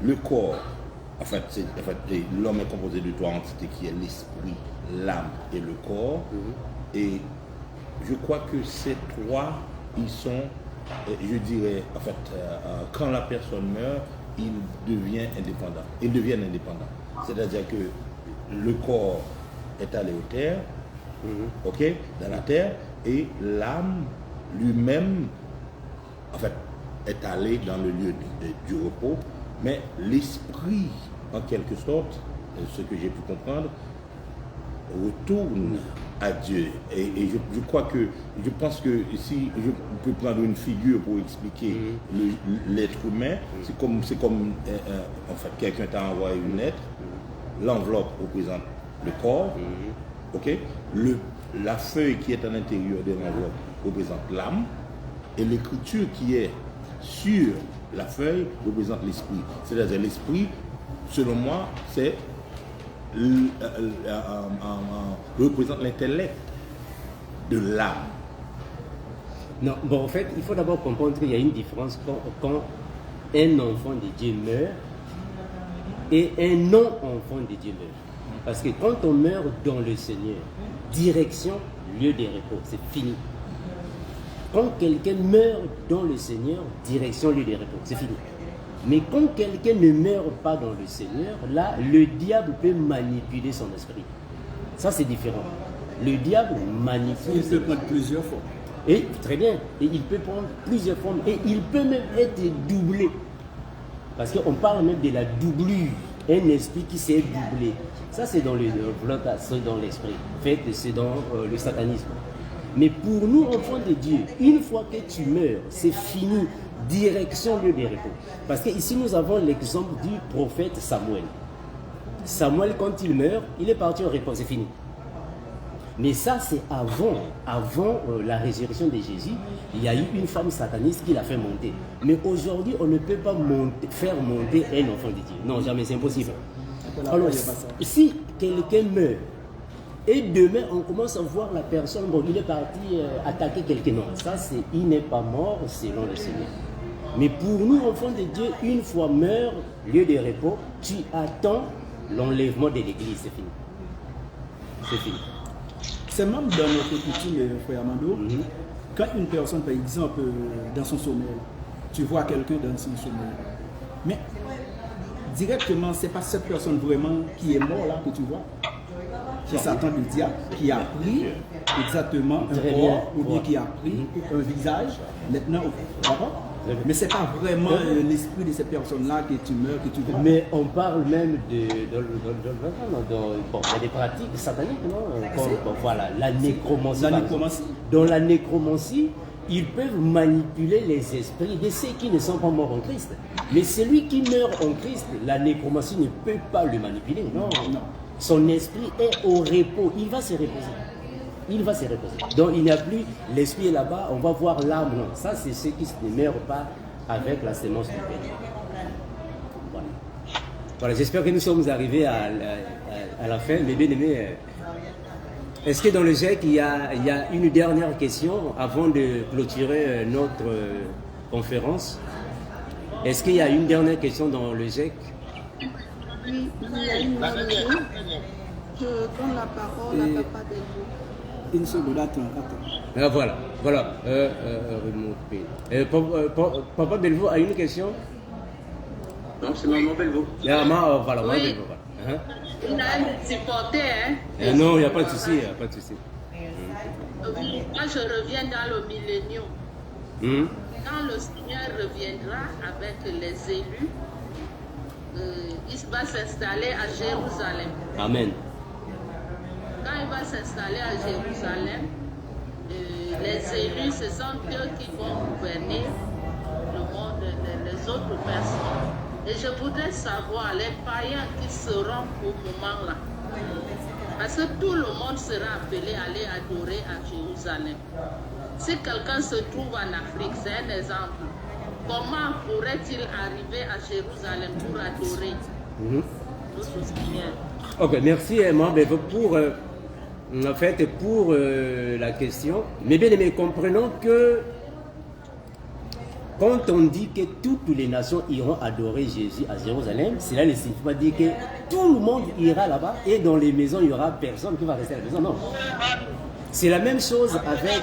le corps, l'homme est composé de trois entités qui est l'esprit, l'âme et le corps. Et je crois que ces trois, ils sont, je dirais, quand la personne meurt, il devient indépendant. Ils deviennent indépendants. C'est-à-dire que le corps est allé aux terres, dans la terre, et l'âme lui-même, est allé dans le lieu du repos, mais l'esprit, en quelque sorte, ce que j'ai pu comprendre, retourne à Dieu. Et je pense que si je peux prendre une figure pour expliquer l'être humain, c'est comme quelqu'un t'a envoyé une lettre, l'enveloppe représente le corps, la feuille qui est à l'intérieur de l'enveloppe représente l'âme, et l'écriture qui est sur la feuille représente l'esprit. C'est-à-dire l'esprit, selon moi, représente l'intellect de l'âme. Non, bon, en fait, il faut d'abord comprendre qu'il y a une différence quand un enfant de Dieu meurt et un non-enfant de Dieu meurt. Parce que quand on meurt dans le Seigneur, direction, lieu de repos, c'est fini. Quand quelqu'un meurt dans le Seigneur, direction, lieu de repos, c'est fini. Mais quand quelqu'un ne meurt pas dans le Seigneur, là, le diable peut manipuler son esprit. Ça, c'est différent. Le diable manipule. Il peut prendre plusieurs formes. Et très bien. Et il peut prendre plusieurs formes. Et il peut même être doublé. Parce qu'on parle même de la doublure. Un esprit qui s'est doublé. Ça, c'est dans l'esprit. En fait, c'est dans le satanisme. Mais pour nous, enfants de Dieu, une fois que tu meurs, c'est fini. direction lieu de repos. Parce qu'ici, nous avons l'exemple du prophète Samuel. Samuel, quand il meurt, il est parti au repos, c'est fini. Mais ça, c'est avant la résurrection de Jésus, il y a eu une femme sataniste qui l'a fait monter. Mais aujourd'hui, on ne peut pas faire monter un enfant de Dieu. Non, jamais, c'est impossible. Alors, si quelqu'un meurt, et demain, on commence à voir la personne, bon, il est parti attaquer quelqu'un. Non, ça, il n'est pas mort selon le Seigneur. Mais pour nous, enfants de Dieu, une fois meurt, lieu de repos, tu attends l'enlèvement de l'église, c'est fini. C'est fini. C'est même dans notre coutume, frère Amando, quand une personne, par exemple, dans son sommeil, tu vois quelqu'un dans son sommeil, mais directement, ce n'est pas cette personne vraiment qui est morte là que tu vois. C'est Satan le diable qui a pris exactement un corps ou bien qui a pris un visage. Maintenant, mais ce n'est pas vraiment l'esprit de cette personne-là que tu meurs, que tu vois. Mais on parle même bon, il y a des pratiques sataniques, non? Voilà, la nécromancie. Dans la nécromancie, ils peuvent manipuler les esprits de ceux qui ne sont pas morts en Christ. Mais celui qui meurt en Christ, la nécromancie ne peut pas le manipuler. Non. Son esprit est au repos. Il va se reposer. Il va se reposer. Donc il n'y a plus l'esprit est là-bas, on va voir l'âme. Non, ça c'est ceux qui ne meurent pas avec la sémence du Père. Voilà, j'espère que nous sommes arrivés à la fin. Mais bien aimés, est-ce que dans le GEC, il y a une dernière question avant de clôturer notre conférence? Est-ce qu'il y a une dernière question dans le GEC? Oui, il y a une question. Je donne la parole à Papa Delvaux. Une seconde, attends. Voilà. Papa Delvaux a une question? Non, c'est Maman Delvaux. Voilà, Maman Delvaux. Il a un supporter. Non, il n'y a pas de souci, Oui, moi je reviens dans le millénium. Quand le Seigneur reviendra avec les élus, il va s'installer à Jérusalem. Amen. Quand il va s'installer à Jérusalem, les élus, ce sont eux qui vont gouverner le monde, les autres personnes. Et je voudrais savoir les païens qui seront au moment-là. Parce que tout le monde sera appelé à aller adorer à Jérusalem. Si quelqu'un se trouve en Afrique, c'est un exemple. Comment pourrait-il arriver à Jérusalem pour adorer notre Seigneur? Ok, merci Maman pour la question. Mais bien aimé, comprenons que quand on dit que toutes les nations iront adorer Jésus à Jérusalem, cela ne signifie pas dire que tout le monde ira là-bas et dans les maisons, il n'y aura personne qui va rester à la maison. Non. C'est la même chose avec...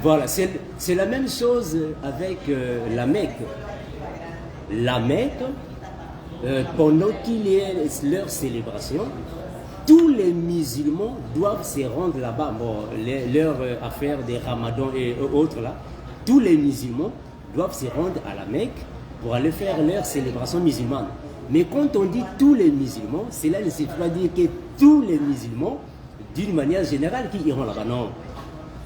Voilà, c'est la même chose avec la Mecque. La Mecque, pendant qu'il y ait leur célébration, tous les musulmans doivent se rendre là-bas. Bon, leur affaire des ramadans et autres là, tous les musulmans doivent se rendre à la Mecque pour aller faire leur célébration musulmane. Mais quand on dit tous les musulmans, cela ne signifie pas dire que tous les musulmans, d'une manière générale, qui iront là-bas. Non.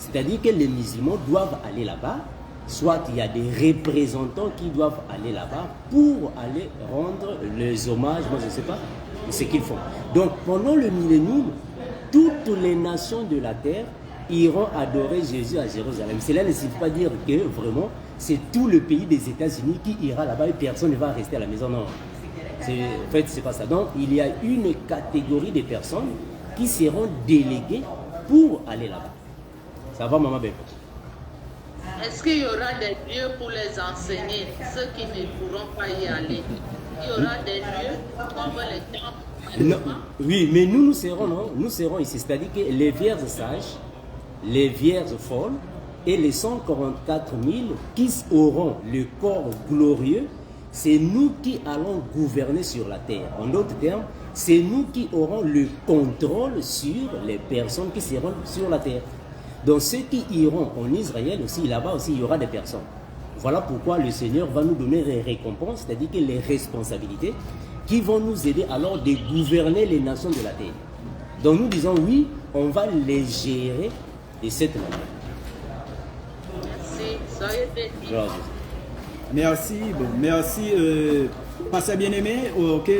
C'est-à-dire que les musulmans doivent aller là-bas, soit il y a des représentants qui doivent aller là-bas pour aller rendre les hommages, moi je ne sais pas, ce qu'ils font. Donc pendant le millénium, toutes les nations de la terre iront adorer Jésus à Jérusalem. Cela ne signifie pas dire que vraiment c'est tout le pays des États-Unis qui ira là-bas et personne ne va rester à la maison. Non. En fait, c'est pas ça. Donc il y a une catégorie de personnes qui seront déléguées pour aller là-bas. Ça va, Maman Beko? Est-ce qu'il y aura des lieux pour les enseigner, ceux qui ne pourront pas y aller? Il y aura des lieux comme les temples? Non, oui, mais nous serons, non? Nous serons ici. C'est-à-dire que les vierges sages, les vierges folles et les 144 000 qui auront le corps glorieux, c'est nous qui allons gouverner sur la terre. En d'autres termes, c'est nous qui aurons le contrôle sur les personnes qui seront sur la terre. Donc ceux qui iront en Israël aussi, là-bas aussi, il y aura des personnes. Voilà pourquoi le Seigneur va nous donner les récompenses, c'est-à-dire que les responsabilités qui vont nous aider alors de gouverner les nations de la terre. Donc nous disons oui, on va les gérer de cette manière. béni. Gloire à Jésus. Merci, bon, merci. Pasteur bien-aimé, ok.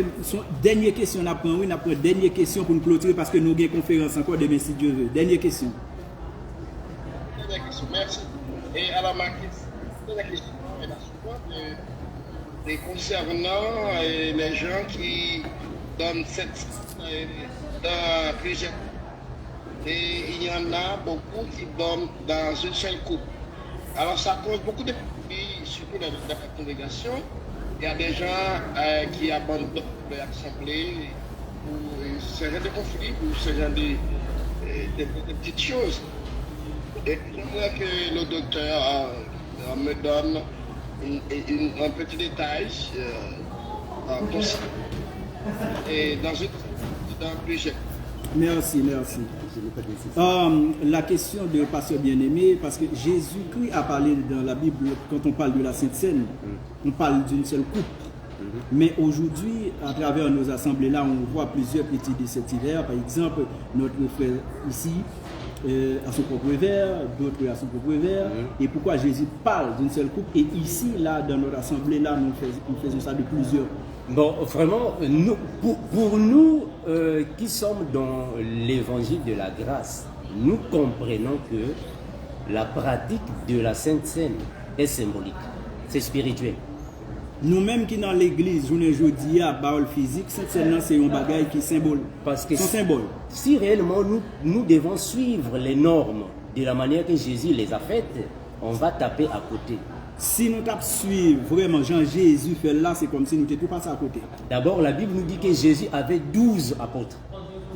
Dernière question, on apprend, oui, on apprend dernière question pour nous clôturer parce que nous avons une conférence encore demain si Dieu veut. Dernière question. Dernière question, merci. Et alors, ma question, la question est souvent concernant les gens qui donnent cette dans plusieurs. Et il y en a beaucoup qui donnent dans une seule coupe. Alors, ça cause beaucoup de conflits, surtout dans la congrégation. Il y a des gens qui abandonnent l'assemblée pour ce genre de conflits, pour ce genre de petites choses. Et j'aimerais que le docteur me donne un petit détail et dans plusieurs. Merci, merci. La question de pasteur bien-aimé, parce que Jésus-Christ a parlé dans la Bible, quand on parle de la Sainte Seine, on parle d'une seule coupe. Mais aujourd'hui, à travers nos assemblées là, on voit plusieurs petits déceptifs. Par exemple, notre frère ici à son propre verre, d'autres à son propre verre. Et pourquoi Jésus parle d'une seule coupe? Et ici, là, dans notre assemblée là, nous faisons ça de plusieurs. Bon, vraiment, nous, pour nous qui sommes dans l'évangile de la grâce, nous comprenons que la pratique de la Sainte Seine est symbolique, c'est spirituel. Nous-mêmes qui dans l'église, je ne dis à parole physique, Sainte Seine, c'est un bagage qui symbole. Parce que son symbole. Si réellement nous devons suivre les normes de la manière que Jésus les a faites, on va taper à côté. Si nous tapons suivre vraiment Jean-Jésus fait là, c'est comme si nous étions tout passé à côté. D'abord, la Bible nous dit que Jésus avait 12 apôtres.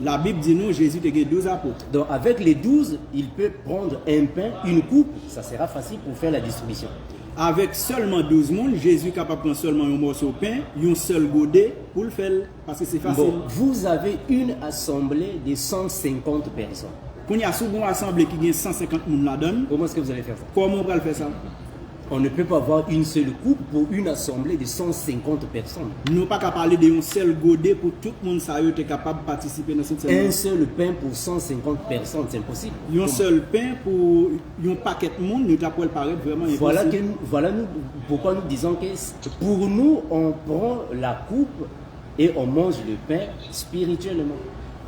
La Bible dit nous, Jésus avait 12 apôtres. Donc avec les 12, il peut prendre un pain, une coupe, ça sera facile pour faire la distribution. Avec seulement 12 personnes, Jésus est capable de prendre seulement un morceau de pain, un seul godet pour le faire, parce que c'est facile. Bon, vous avez une assemblée de 150 personnes. Quand il y a une assemblée qui gagne 150 personnes là-dedans, comment est-ce que vous allez faire ça? Comment on va le faire ça? On ne peut pas avoir une seule coupe pour une assemblée de 150 personnes. Nous ne pouvons pas parler d'un seul godet pour tout le monde qui est capable de participer dans cette séance. Un seul pain pour 150 personnes, c'est impossible. Un seul pain pour un paquet de monde, nous avons paraître vraiment impossible. Voilà pourquoi nous disons que pour nous, on prend la coupe et on mange le pain spirituellement.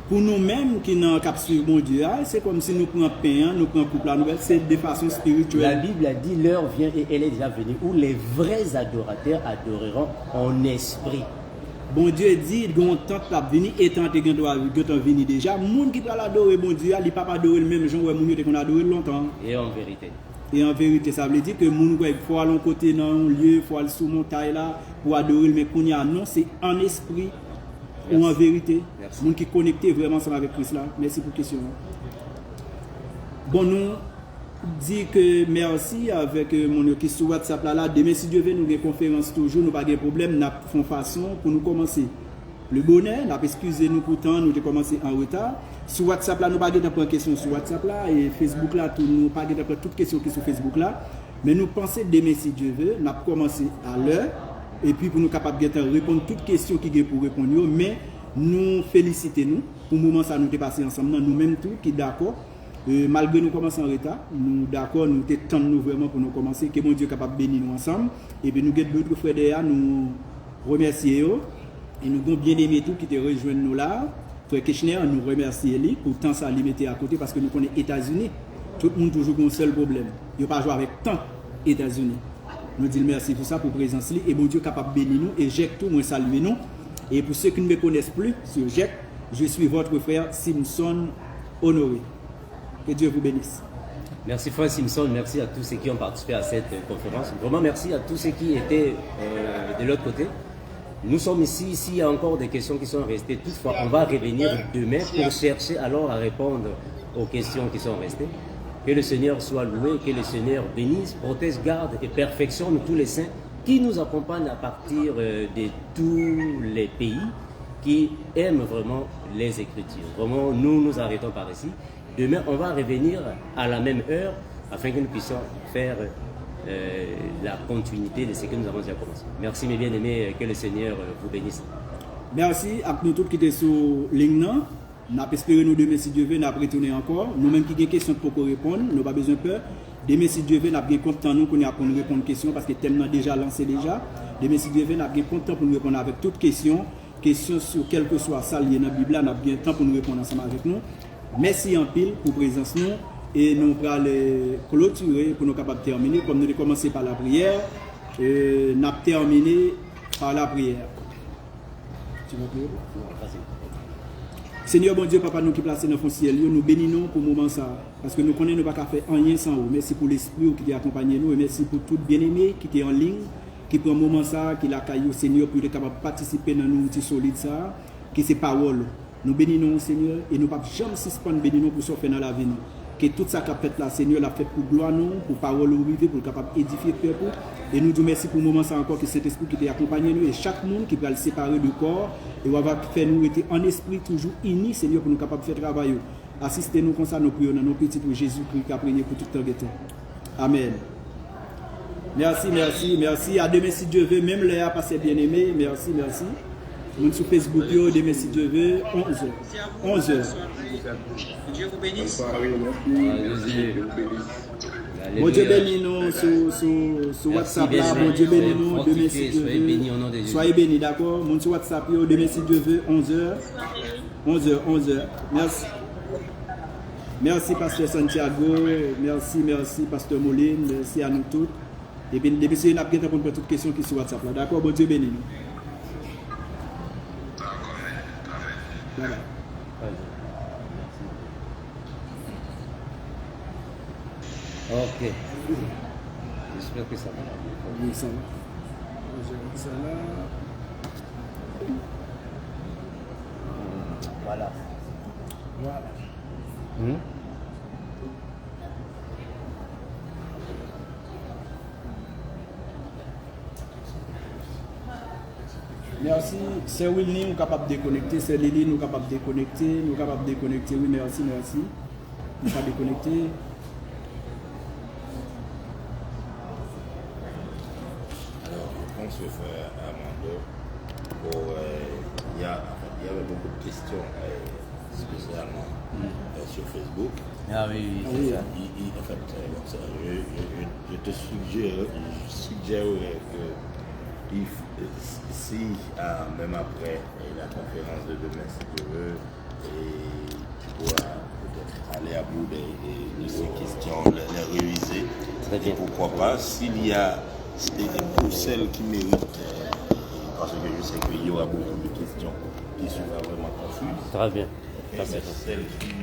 Pour nous-mêmes qui n'ont cap sur mon Dieu, c'est comme si nous prenons pain, nous prenons coupe la nouvelle, c'est de façon spirituelle. La Bible a dit l'heure vient et elle est déjà venue où les vrais adorateurs adoreront en esprit. Bon Dieu dit, quand tant t'a venu et tant que doit venir déjà, monde qui doit l'adorer bon Dieu, il pas adorer le même genre où mon Dieu qu'on adoré longtemps. Et en vérité. Et en vérité, ça veut dire que moun il faut aller côté dans un lieu, il faut aller sous montagne là pour adorer, mais qu'on y a non, c'est en esprit. Merci. Ou en vérité, les gens qui sont connectés vraiment ensemble avec Christ là. Merci pour la question. Bon, nous disons que merci avec mon qui sur WhatsApp là. Demain, si Dieu veut, nous avons une conférence toujours, nous n'avons pas de problème, nous avons façon pour nous commencer. Le bonheur, nous avons excusé nous pourtant, nous avons commencé en retard. Sur WhatsApp là, nous n'avons pas de questions sur WhatsApp là, et Facebook là, nous n'avons pas toutes questions qui sont sur Facebook là. Mais nous pensons demain, si Dieu veut, nous avons commencé à l'heure. Et puis pour nous capables de répondre toutes les questions qui sont pour répondre, mais nous félicitons pour le moment ça nous est passé ensemble, nous-mêmes tous qui d'accord, malgré nous commencer en retard, nous d'accord, nous t'attendons vraiment pour nous commencer, que mon Dieu est capable de bénir nous ensemble, et puis nous avons d'autres frères derrière, nous remercions, et nous avons bien aimé tout qui te rejoignent nous là, frère Kirchner, nous remercions lui, pour tant ça limité à côté, parce que nous connaissons les États-Unis, tout le monde toujours un seul problème, il ne peut pas jouer avec tant États-Unis. Nous disons merci pour ça, pour la présence. Et bon Dieu est capable de bénir nous. Et Jacques, tout, moi saluer nous. Et pour ceux qui ne me connaissent plus, sur Jacques, je suis votre frère Simpson Honoré. Que Dieu vous bénisse. Merci frère Simpson, merci à tous ceux qui ont participé à cette conférence. Vraiment merci à tous ceux qui étaient de l'autre côté. Nous sommes ici, s'il y a encore des questions qui sont restées, toutefois, on va revenir demain pour chercher alors à répondre aux questions qui sont restées. Que le Seigneur soit loué, que le Seigneur bénisse, protège, garde et perfectionne tous les saints qui nous accompagnent à partir de tous les pays qui aiment vraiment les Écritures. Vraiment, nous arrêtons par ici. Demain, on va revenir à la même heure afin que nous puissions faire la continuité de ce que nous avons déjà commencé. Merci mes bien-aimés, que le Seigneur vous bénisse. Merci à nous tous qui étaient sur ligne. Nous espérons nous demain si Dieu veut, nous retourner encore. Nous-mêmes qui avons des questions pour répondre, nous n'avons pas besoin de peur. Demain, si Dieu veut, nous avons content nous pour nous répondre aux questions parce que le thème est déjà lancé déjà. Demain, si Dieu veut, nous avons content pour nous répondre avec toutes questions. Questions sur quel que soit ça lié dans la Bible, nous avons bien temps pour nous répondre ensemble avec nous. Merci en pile pour la présence nous et nous allons clôturer pour nous capables de terminer. Comme nous avons commencé par la prière, nous avons terminé par la prière. Tu vas prier? Seigneur bon Dieu, Papa, nous qui placons dans le ciel, nous bénissons pour le moment ça. Parce que nous connaissons pas qu'à faire rien sans vous. Merci pour l'esprit qui a accompagné nous et merci pour tout bien-aimé qui est en ligne, qui prend un moment ça, qui l'a caillou Seigneur pour être capable de participer dans nous outils solides ça, qui c'est parole. Nous bénissons Seigneur et nous ne pouvons jamais suspendre bénissons pour sortir dans la vie. Que tout ça qu'a fait là, Seigneur, l'a fait pour gloire nous, pour parole ou river, pour capable édifier le peuple. Et nous disons merci pour le moment ça encore que cet esprit qui t'a accompagné nous et chaque monde qui peut le séparer du corps et va faire nous être en esprit toujours unis, Seigneur, pour nous capables de faire travail. Assistez-nous comme ça, nous prions dans nos petits pour Jésus-Christ qui a prié pour tout le temps. Amen. Merci, merci, merci. À demain si Dieu veut, même Léa passé bien aimé. Merci, merci. Nous sur Facebook, demain si Dieu veut, 11h. 11h. Dieu vous bénisse. Bon Dieu bénis nous sur WhatsApp là. Bon Dieu bénis nous. Demain si Dieu veut. Soyez bénis, d'accord. Mon sur WhatsApp, demain si Dieu veut, 11h. 11h. Merci. Merci, Pasteur Santiago. Merci, Pasteur Moline. Merci à nous tous. Et bien, depuis ce temps, nous avons pour toutes questions qui sont sur WhatsApp là. D'accord. Bon Dieu bénis nous. Bye bye. Ok. J'espère que ça va. Oui, ça va. Ça là. Voilà. Merci. C'est Willy, nous sommes capables de déconnecter. C'est Lily, nous sommes capables de déconnecter. Nous sommes capables de déconnecter. Oui, merci. Nous sommes déconnecter. Alors, je pense que frère Armando, il y avait beaucoup de questions, spécialement sur Facebook. Ah oui, c'est ça. En fait, je te suggérerais que si, même après la conférence de demain, si tu veux, et tu pourras peut-être aller à bout de ces questions, les réviser. Très bien. Et pourquoi pas, s'il y a, pour celles qui méritent, parce que je sais qu'il y aura beaucoup de questions qui seront vraiment confuses. Très bien. Celles qui